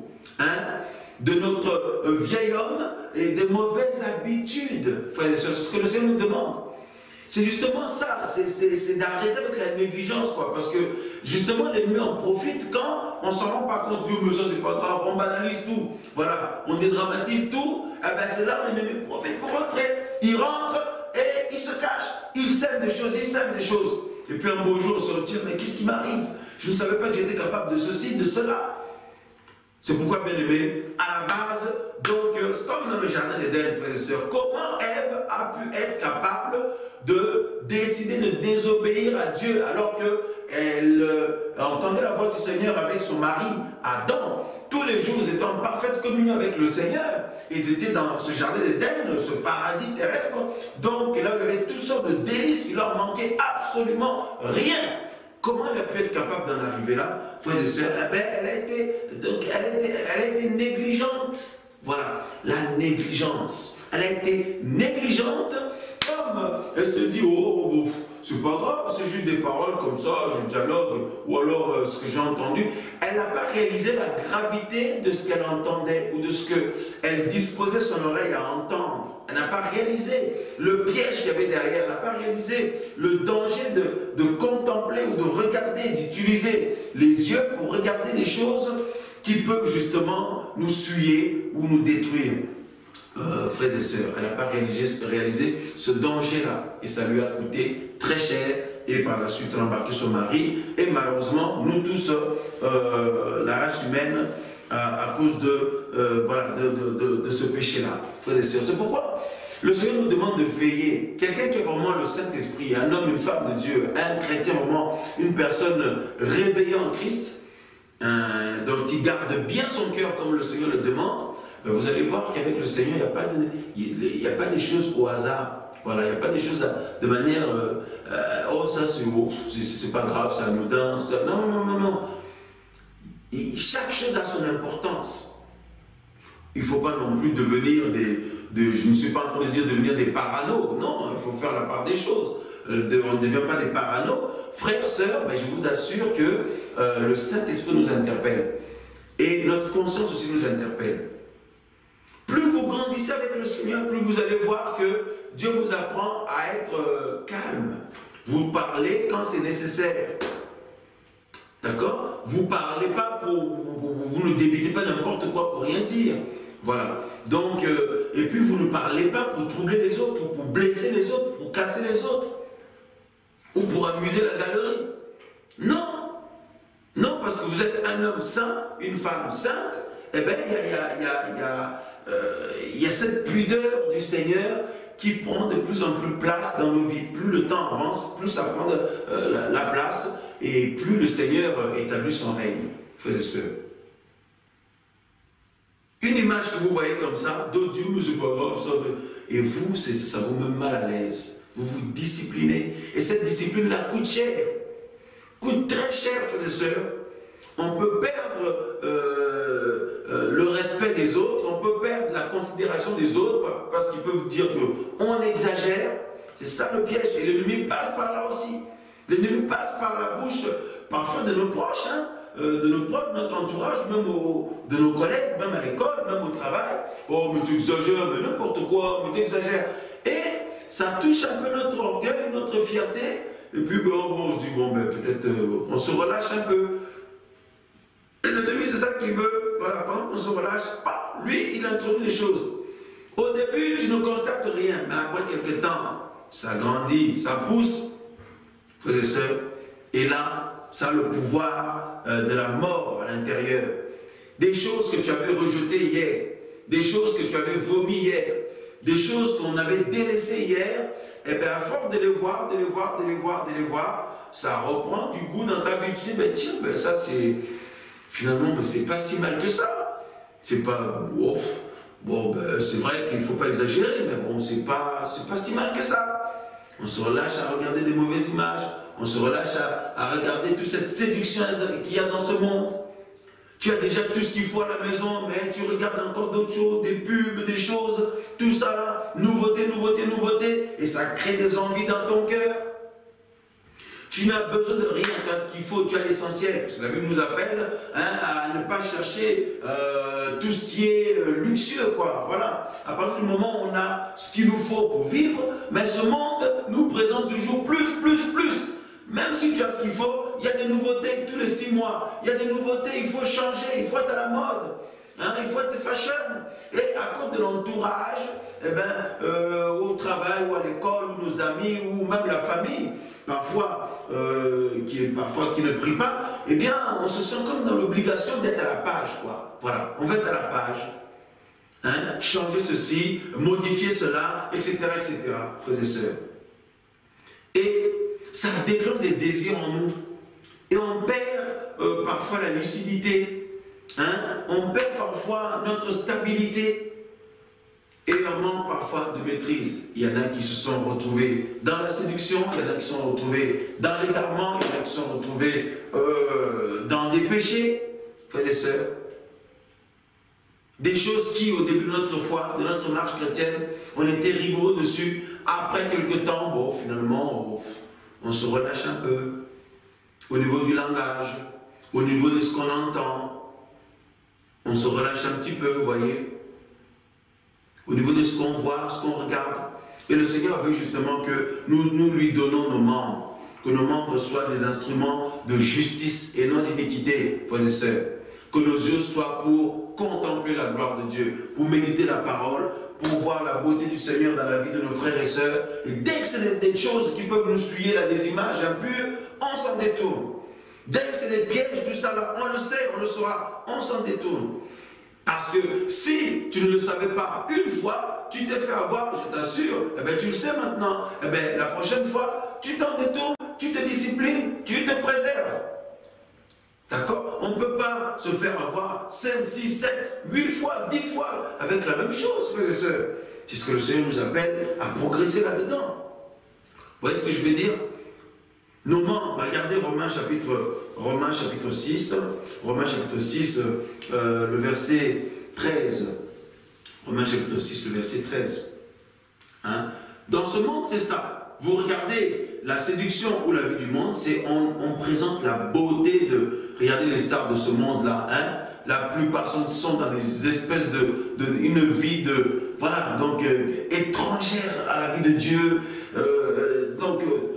hein, de notre vieil homme et des mauvaises habitudes, frères et sœurs. C'est ce que le Seigneur nous demande. C'est justement ça, c'est d'arrêter avec la négligence, quoi, parce que justement l'ennemi en profite quand on ne s'en rend pas compte. Dieu, mais ça c'est pas grave, on banalise tout, voilà, on dédramatise tout, eh ben c'est là où l'ennemi profite pour rentrer. Il rentre et il se cache, il sème des choses, et puis un beau jour on se retire, mais qu'est-ce qui m'arrive? Je ne savais pas que j'étais capable de ceci, de cela. C'est pourquoi, bien aimé, à la base, donc, comme dans le jardin d'Éden, frères et sœurs, comment Ève a pu être capable de décider de désobéir à Dieu alors qu'elle entendait la voix du Seigneur avec son mari Adam? Tous les jours, ils étaient en parfaite communion avec le Seigneur. Ils étaient dans ce jardin d'Éden, ce paradis terrestre. Donc là, il y avait toutes sortes de délices, il leur manquait absolument rien. Comment elle a pu être capable d'en arriver là, frères et sœurs? Eh bien, elle a été négligente. Voilà, la négligence. Elle a été négligente, comme elle se dit, oh, c'est pas grave, c'est juste des paroles comme ça, je dialogue, ou alors ce que j'ai entendu. Elle n'a pas réalisé la gravité de ce qu'elle entendait, ou de ce qu'elle disposait son oreille à entendre. Elle n'a pas réalisé le piège qu'il y avait derrière, elle n'a pas réalisé le danger de contempler ou de regarder, d'utiliser les yeux pour regarder des choses qui peuvent justement nous suyer ou nous détruire. Frères et sœurs, elle n'a pas réalisé ce danger-là et ça lui a coûté très cher et par la suite elle a embarqué son mari et malheureusement nous tous, la race humaine, à cause de ce péché-là, frères et sœurs. C'est pourquoi le Seigneur nous demande de veiller. Quelqu'un qui a vraiment le Saint-Esprit, un homme, une femme de Dieu, un chrétien, vraiment une personne réveillée en Christ, donc qui garde bien son cœur comme le Seigneur le demande, vous allez voir qu'avec le Seigneur, il n'y a pas des choses au hasard. Voilà, il n'y a pas des choses de manière, oh ça c'est pas grave, c'est anodin. Non. Et chaque chose a son importance. Il ne faut pas non plus devenir je ne suis pas en train de dire devenir des paranos. Non, il faut faire la part des choses. On ne devient pas des paranos. Frères, sœurs, mais je vous assure que le Saint-Esprit nous interpelle. Et notre conscience aussi nous interpelle. Plus vous grandissez avec le Seigneur, plus vous allez voir que Dieu vous apprend à être calme. Vous parlez quand c'est nécessaire. D'accord? Vous ne parlez pas vous ne débitez pas n'importe quoi pour rien dire. Voilà. Donc, et puis vous ne parlez pas pour troubler les autres, ou pour blesser les autres, pour casser les autres, ou pour amuser la galerie. Non. Non, parce que vous êtes un homme saint, une femme sainte, eh bien, il y a cette pudeur du Seigneur qui prend de plus en plus place dans nos vies. Plus le temps avance, plus ça prend la place, et plus le Seigneur établit son règne. Frères et sœurs. Une image que vous voyez comme ça, d'autres Dieu, c'est pas grave, ça, et vous, ça vous met mal à l'aise. Vous vous disciplinez. Et cette discipline-là coûte cher. Coûte très cher, frères et sœurs. On peut perdre le respect des autres, on peut perdre la considération des autres, parce qu'ils peuvent dire qu'on exagère. C'est ça le piège. Et l'ennemi passe par là aussi. L'ennemi passe par la bouche, parfois de nos proches, hein, de notre entourage, même de nos collègues, même à l'école, même au travail. Oh, mais tu exagères, mais n'importe quoi, mais tu exagères. Et ça touche un peu notre orgueil, notre fierté. Et puis, on se dit, bon, ben, peut-être, on se relâche un peu. Et l'ennemi, c'est ça qu'il veut. Voilà, pendant qu'on se relâche, lui, il introduit les choses. Au début, tu ne constates rien, mais après quelques temps, ça grandit, ça pousse, frères et sœurs. Et là, ça a le pouvoir de la mort à l'intérieur. Des choses que tu avais rejetées hier, des choses que tu avais vomies hier, des choses qu'on avait délaissées hier, et bien à force de les voir, ça reprend du goût dans ta vie. Tu dis, ben tiens, ben ça c'est... Finalement, mais c'est pas si mal que ça. C'est pas... Oh, bon, ben c'est vrai qu'il ne faut pas exagérer, mais bon, c'est pas si mal que ça. On se relâche à regarder des mauvaises images, on se relâche à regarder toute cette séduction qu'il y a dans ce monde. Tu as déjà tout ce qu'il faut à la maison, mais tu regardes encore d'autres choses, des pubs, des choses, tout ça là, nouveauté, nouveauté, nouveauté, et ça crée des envies dans ton cœur. Tu n'as besoin de rien, tu as ce qu'il faut, tu as l'essentiel. Parce que la Bible nous appelle à ne pas chercher tout ce qui est luxueux, quoi. Voilà. À partir du moment où on a ce qu'il nous faut pour vivre, mais ce monde nous présente toujours plus. Même si tu as ce qu'il faut, il y a des nouveautés tous les 6 mois. Il y a des nouveautés, il faut changer, il faut être à la mode. Hein, il faut être fashion. Et à cause de l'entourage, eh ben, au travail ou à l'école, ou nos amis, ou même la famille, parfois qui ne prie pas, eh bien, on se sent comme dans l'obligation d'être à la page, quoi. Voilà, on va être à la page. Hein, changer ceci, modifier cela, etc., frères et sœurs. Et ça déclenche des désirs en nous. Et on perd parfois la lucidité. Hein? On perd parfois notre stabilité. Et on manque parfois de maîtrise. Il y en a qui se sont retrouvés dans la séduction, il y en a qui se sont retrouvés dans l'égarement, il y en a qui se sont retrouvés dans des péchés, frères et sœurs. Des choses qui, au début de notre foi, de notre marche chrétienne, on était rigoureux dessus. Après quelques temps, bon, finalement, on se relâche un peu. Au niveau du langage, au niveau de ce qu'on entend, on se relâche un petit peu, vous voyez. Au niveau de ce qu'on voit, ce qu'on regarde. Et le Seigneur veut justement que nous lui donnons nos membres. Que nos membres soient des instruments de justice et non d'iniquité, frères et sœurs. Que nos yeux soient pour contempler la gloire de Dieu, pour méditer la parole, pour voir la beauté du Seigneur dans la vie de nos frères et sœurs. Et dès que c'est des choses qui peuvent nous souiller, là, des images impures, on s'en détourne. Dès que c'est des pièges, tout ça, là, on le sait, on le saura, on s'en détourne. Parce que si tu ne le savais pas une fois, tu t'es fait avoir, je t'assure, eh bien, tu le sais maintenant. Eh bien, la prochaine fois, tu t'en détournes, tu te disciplines, tu te préserves. D'accord? On ne peut pas se faire avoir 5, 6, 7, 8 fois, 10 fois avec la même chose, frères et sœurs. C'est ce que le Seigneur nous appelle à progresser là-dedans. Vous voyez ce que je veux dire? Nos membres, regardez Romains chapitre 6, le verset 13. Romains chapitre 6, le verset 13. Hein? Dans ce monde, c'est ça. Vous regardez la séduction ou la vie du monde, c'est on présente la beauté de... Regardez les stars de ce monde-là. Hein? La plupart sont dans des espèces une vie de voilà, donc étrangère à la vie de Dieu.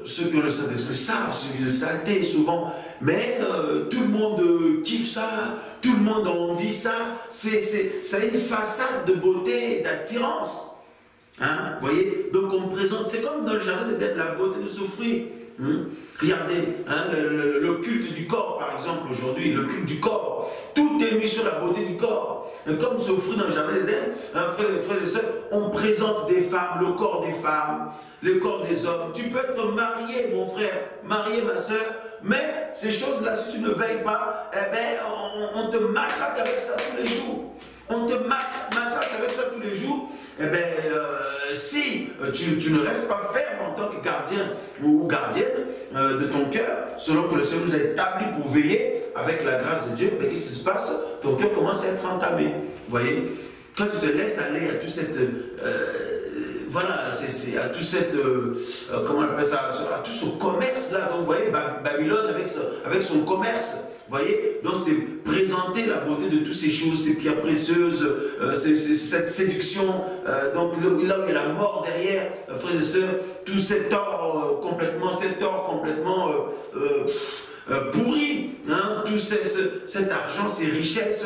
Ceux qui ont le Saint-Esprit savent, c'est une saleté souvent, mais tout le monde kiffe ça, tout le monde a envie ça, ça a une façade de beauté et d'attirance. Hein, vous voyez, donc on présente, c'est comme dans le jardin d'Éden, la beauté de ce fruit. Regardez, hein, le culte du corps, par exemple, aujourd'hui, le culte du corps, tout est mis sur la beauté du corps. Et comme ce fruit dans le jardin d'Éden, hein, frères et sœurs, on présente des femmes, le corps des femmes, le corps des hommes. Tu peux être marié, mon frère, marié, ma soeur, mais ces choses-là, si tu ne veilles pas, eh ben, on te matraque avec ça tous les jours. On te matraque avec ça tous les jours. Eh bien, si tu ne restes pas ferme en tant que gardien ou gardienne de ton cœur, selon que le Seigneur nous a établi pour veiller avec la grâce de Dieu, mais qu'est-ce qui se passe? Ton cœur commence à être entamé. Vous voyez? Quand tu te laisses aller à toute cette... voilà, à tout cette... comment on appelle ça? À tout ce commerce-là. Donc, vous voyez, Babylone avec son commerce. Vous voyez, donc c'est présenter la beauté de toutes ces choses, ces pierres précieuses, cette séduction, donc là où il y a la mort derrière, frères et sœurs, tout cet or complètement pourri, hein, tout cet argent, ces richesses,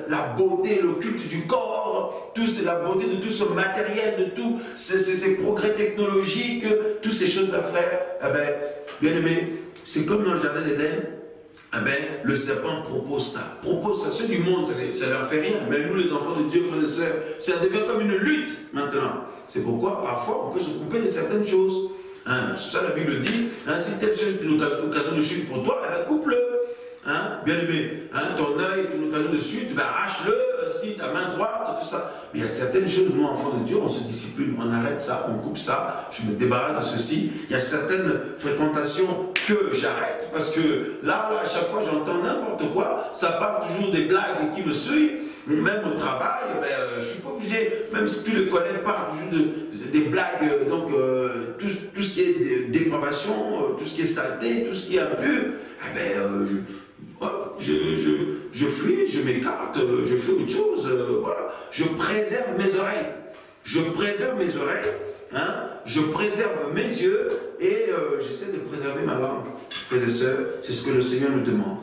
la beauté, le culte du corps, la beauté de tout ce matériel, de tous ces progrès technologiques, toutes ces choses-là, frères, eh bien, bien aimés, c'est comme dans le jardin d'Éden, eh bien, le serpent propose ça. Ceux du monde, ça ne leur fait rien. Mais nous, les enfants de Dieu, frères et sœurs, ça devient comme une lutte maintenant. C'est pourquoi, parfois, on peut se couper de certaines choses. Hein, c'est ça la Bible dit. Hein, si telle chose est une occasion de chute pour toi, coupe-le. Hein, bien aimé, hein, ton œil est une occasion de chute, arrache-le, si ta main droite, tout ça. Mais il y a certaines choses, nous, enfants de Dieu, on se discipline, on arrête ça, on coupe ça, je me débarrasse de ceci. Il y a certaines fréquentations que j'arrête, parce que là, à chaque fois, j'entends n'importe quoi, ça parle toujours des blagues qui me suivent, même au travail, je ne suis pas obligé, même si tous les collègues parlent toujours des blagues, donc tout ce qui est dépravation, tout ce qui est saleté, tout ce qui est impur, je fuis, je m'écarte, je fais autre chose, voilà. Je préserve mes oreilles. Je préserve mes oreilles, hein, je préserve mes yeux et j'essaie de préserver ma langue. Frères et sœurs, c'est ce que le Seigneur nous demande.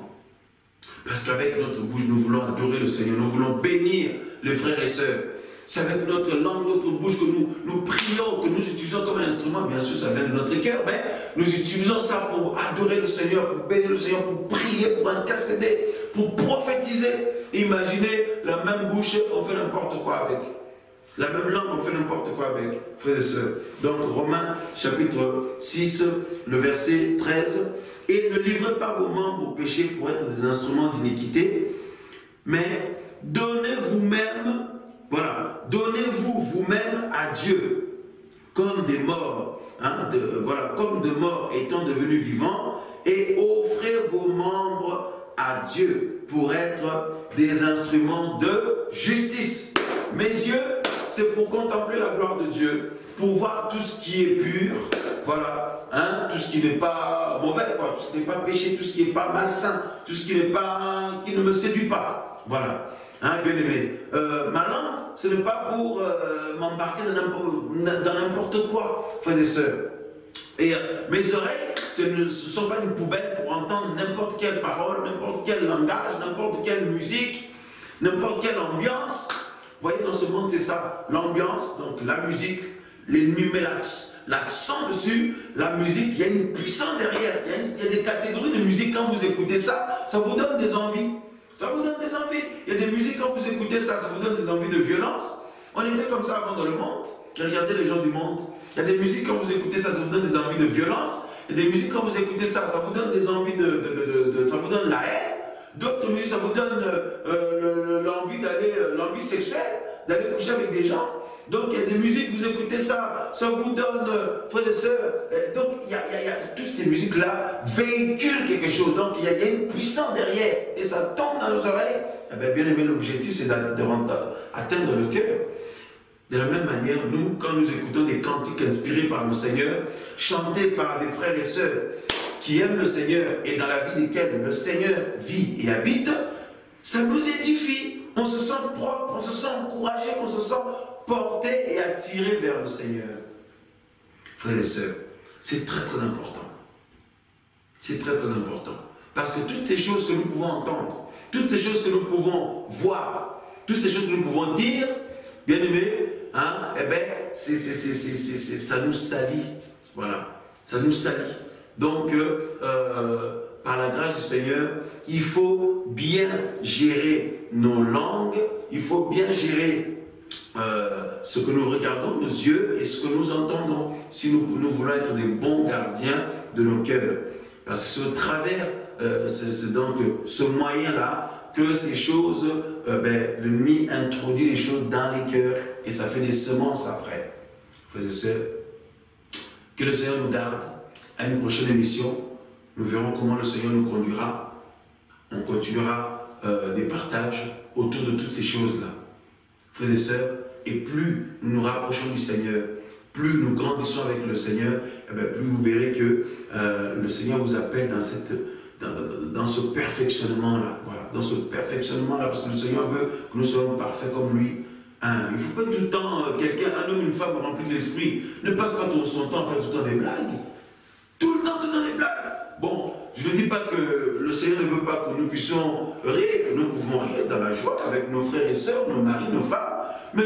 Parce qu'avec notre bouche, nous voulons adorer le Seigneur, nous voulons bénir les frères et sœurs. C'est avec notre langue, notre bouche que nous prions, que nous utilisons comme un instrument. Bien sûr, ça vient de notre cœur, mais nous utilisons ça pour adorer le Seigneur, pour bénir le Seigneur, pour prier, pour intercéder, pour prophétiser. Imaginez la même bouche, on fait n'importe quoi avec. La même langue, on fait n'importe quoi avec, frères et sœurs. Donc, Romains, chapitre 6, le verset 13. « Et ne livrez pas vos membres au péché pour être des instruments d'iniquité, mais donnez vous-même... » Voilà, donnez-vous vous-même à Dieu comme des morts, hein, comme de morts étant devenus vivants, et offrez vos membres à Dieu pour être des instruments de justice. Mes yeux, c'est pour contempler la gloire de Dieu, pour voir tout ce qui est pur, voilà, hein, tout ce qui n'est pas mauvais, quoi, tout ce qui n'est pas péché, tout ce qui n'est pas malsain, tout ce qui ne me séduit pas, voilà. Hein, bien aimé, ma langue, ce n'est pas pour m'embarquer dans n'importe quoi, frères et sœurs. Et mes oreilles, ce ne sont pas une poubelle pour entendre n'importe quelle parole, n'importe quel langage, n'importe quelle musique, n'importe quelle ambiance. Vous voyez, dans ce monde, c'est ça, l'ambiance, donc la musique, l'ennemi met l'accent dessus, la musique, il y a une puissance derrière, il y a des catégories de musique, quand vous écoutez ça, ça vous donne des envies. Ça vous donne des envies. Il y a des musiques, quand vous écoutez ça, ça vous donne des envies de violence. On était comme ça avant dans le monde. Regardez les gens du monde. Il y a des musiques, quand vous écoutez ça, ça vous donne des envies de violence. Il y a des musiques, quand vous écoutez ça, ça vous donne des envies ça vous donne la haine. D'autres musiques, ça vous donne l'envie sexuelle, d'aller coucher avec des gens. Donc il y a des musiques, vous écoutez ça, ça vous donne, frères et sœurs, donc il y a toutes ces musiques-là véhiculent quelque chose, donc il y a une puissance derrière, et ça tombe dans nos oreilles. Eh bien, bien aimé, l'objectif c'est d'atteindre le cœur. De la même manière, nous, quand nous écoutons des cantiques inspirés par le Seigneur, chantés par des frères et sœurs qui aiment le Seigneur et dans la vie desquels le Seigneur vit et habite, ça nous édifie. On se sent propre, on se sent encouragé, on se sent porté et attiré vers le Seigneur. Frères et sœurs, c'est très très important. C'est très très important. Parce que toutes ces choses que nous pouvons entendre, toutes ces choses que nous pouvons voir, toutes ces choses que nous pouvons dire, bien aimés, hein, eh bien, ça nous salit. Voilà, ça nous salit. Donc, par la grâce du Seigneur, il faut bien gérer nos langues, il faut bien gérer ce que nous regardons, nos yeux, et ce que nous entendons, si nous voulons être des bons gardiens de nos cœurs. Parce que c'est au travers, c'est donc ce moyen-là que ces choses, l'ennemi introduit les choses dans les cœurs, et ça fait des semences après. Frères et sœurs, que le Seigneur nous garde. À une prochaine émission, nous verrons comment le Seigneur nous conduira. On continuera des partages autour de toutes ces choses-là. Frères et sœurs, et plus nous nous rapprochons du Seigneur, plus nous grandissons avec le Seigneur, plus vous verrez que le Seigneur vous appelle dans ce perfectionnement-là. Voilà, dans ce perfectionnement-là, parce que le Seigneur veut que nous soyons parfaits comme lui. Hein, il ne faut pas tout le temps, un homme, une femme rempli de l'esprit, ne passe pas son temps à faire tout le temps des blagues. Tout le temps des blagues. Bon, je ne dis pas que le Seigneur ne veut pas que nous puissions rire. Nous pouvons rire dans la joie avec nos frères et sœurs, nos maris, nos femmes. Mais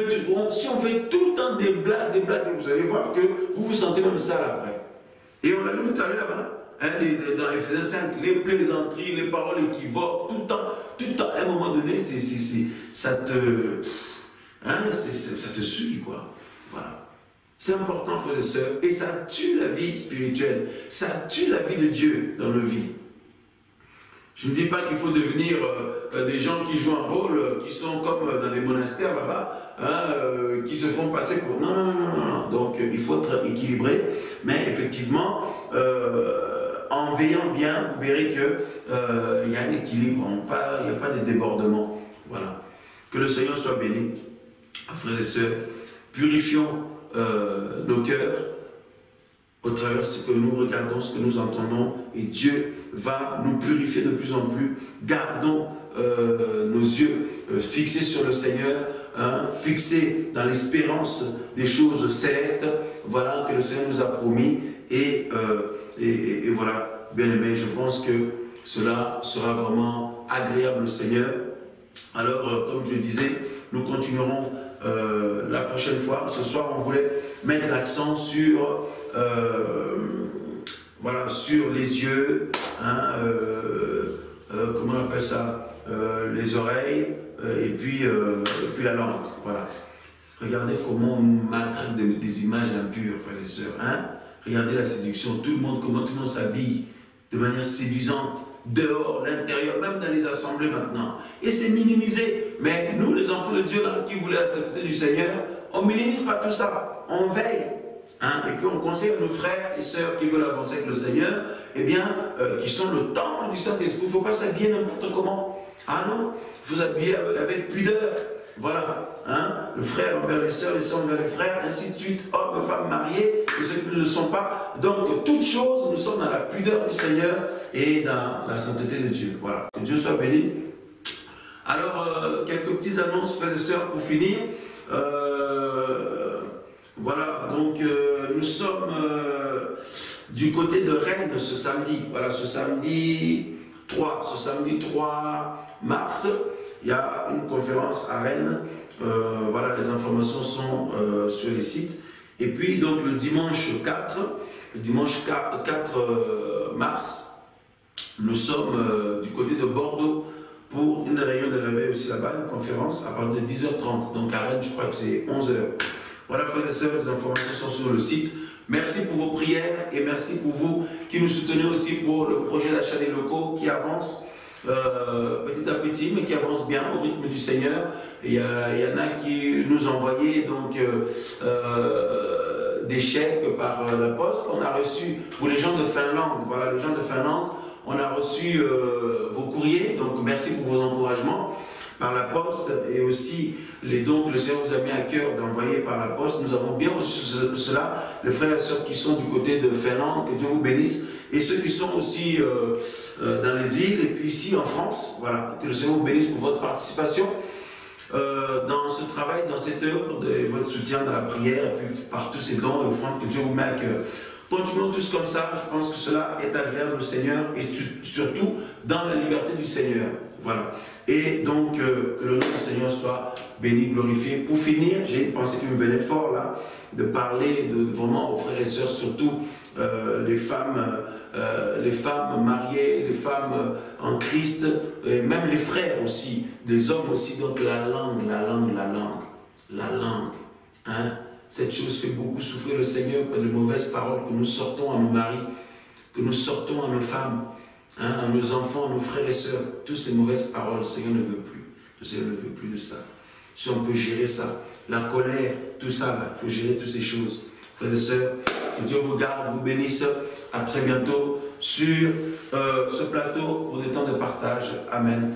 si on fait tout le temps des blagues, vous allez voir que vous vous sentez même sale après. Et on l'a lu tout à l'heure, dans Ephésiens 5, les plaisanteries, les paroles équivoques, tout le temps, à un moment donné, ça te suit, quoi. Voilà. C'est important, frères et sœurs, et ça tue la vie spirituelle, ça tue la vie de Dieu dans nos vies. Je ne dis pas qu'il faut devenir des gens qui jouent un rôle, qui sont comme dans des monastères là-bas, qui se font passer pour... Non. Donc il faut être équilibré, mais effectivement, en veillant bien, vous verrez qu'il y a un équilibre, il n'y a pas de débordement. Voilà. Que le Seigneur soit béni. Frères et sœurs, purifions nos cœurs au travers de ce que nous regardons, ce que nous entendons, et Dieu va nous purifier de plus en plus. Gardons nos yeux fixés sur le Seigneur, fixés dans l'espérance des choses célestes, voilà, que le Seigneur nous a promis, et voilà, bien aimé, je pense que cela sera vraiment agréable au Seigneur. Alors, comme je disais, nous continuerons la prochaine fois. Ce soir, on voulait mettre l'accent sur voilà, sur les yeux, comment on appelle ça, les oreilles, et puis la langue. Voilà. Regardez comment on maltraite des images impures, frères et sœurs. Regardez la séduction, comment tout le monde s'habille de manière séduisante, dehors, l'intérieur, même dans les assemblées maintenant. Et c'est minimisé. Mais nous, les enfants de Dieu, là, qui voulaient la sainteté du Seigneur, on ne minimise pas tout ça. On veille. Et puis on conseille à nos frères et sœurs qui veulent avancer avec le Seigneur, eh bien, qui sont le temple du Saint-Esprit. Il ne faut pas s'habiller n'importe comment. Ah non, il faut s'habiller avec pudeur. Voilà. Le frère envers les sœurs envers les frères, ainsi de suite, hommes, femmes mariés, et ceux qui ne le sont pas. Donc, toutes choses, nous sommes dans la pudeur du Seigneur et dans la sainteté de Dieu. Voilà. Que Dieu soit béni. Alors, quelques petites annonces, frères et sœurs, pour finir. Voilà, donc nous sommes du côté de Rennes ce samedi. Voilà, ce samedi 3 mars, il y a une conférence à Rennes. Voilà, les informations sont sur les sites. Et puis, donc, le dimanche 4 mars, nous sommes du côté de Bordeaux pour une réunion de réveil aussi là-bas, une conférence à partir de 10h30. Donc, à Rennes, je crois que c'est 11h. Voilà, frères et sœurs, les informations sont sur le site. Merci pour vos prières et merci pour vous qui nous soutenez aussi pour le projet d'achat des locaux qui avance petit à petit, mais qui avance bien au rythme du Seigneur. Il y en a qui nous envoyaient donc des chèques par la poste. On a reçu, pour les gens de Finlande, voilà, les gens de Finlande, on a reçu vos courriers, donc merci pour vos encouragements par la poste, et aussi les dons que le Seigneur vous a mis à cœur d'envoyer par la poste. Nous avons bien reçu cela, les frères et sœurs qui sont du côté de Finlande, que Dieu vous bénisse, et ceux qui sont aussi dans les îles, et puis ici en France, voilà, que le Seigneur vous bénisse pour votre participation. dans ce travail, dans cette œuvre, de votre soutien dans la prière, et puis par tous ces dons et offrandes que Dieu vous met à cœur. Continuons tous comme ça, je pense que cela est agréable au Seigneur et surtout dans la liberté du Seigneur. Voilà. Et donc, que le nom du Seigneur soit béni, glorifié. Pour finir, j'ai une pensée qui me venait fort là, de parler vraiment aux frères et sœurs, surtout les femmes mariées, les femmes en Christ, et même les frères aussi, les hommes aussi. Donc la langue. Hein? Cette chose fait beaucoup souffrir le Seigneur par de mauvaises paroles que nous sortons à nos maris, que nous sortons à nos femmes, hein, à nos enfants, à nos frères et sœurs. Toutes ces mauvaises paroles, le Seigneur ne veut plus. Le Seigneur ne veut plus de ça. Si on peut gérer ça, la colère, tout ça, il faut gérer toutes ces choses. Frères et sœurs, que Dieu vous garde, vous bénisse. À très bientôt sur ce plateau pour des temps de partage. Amen.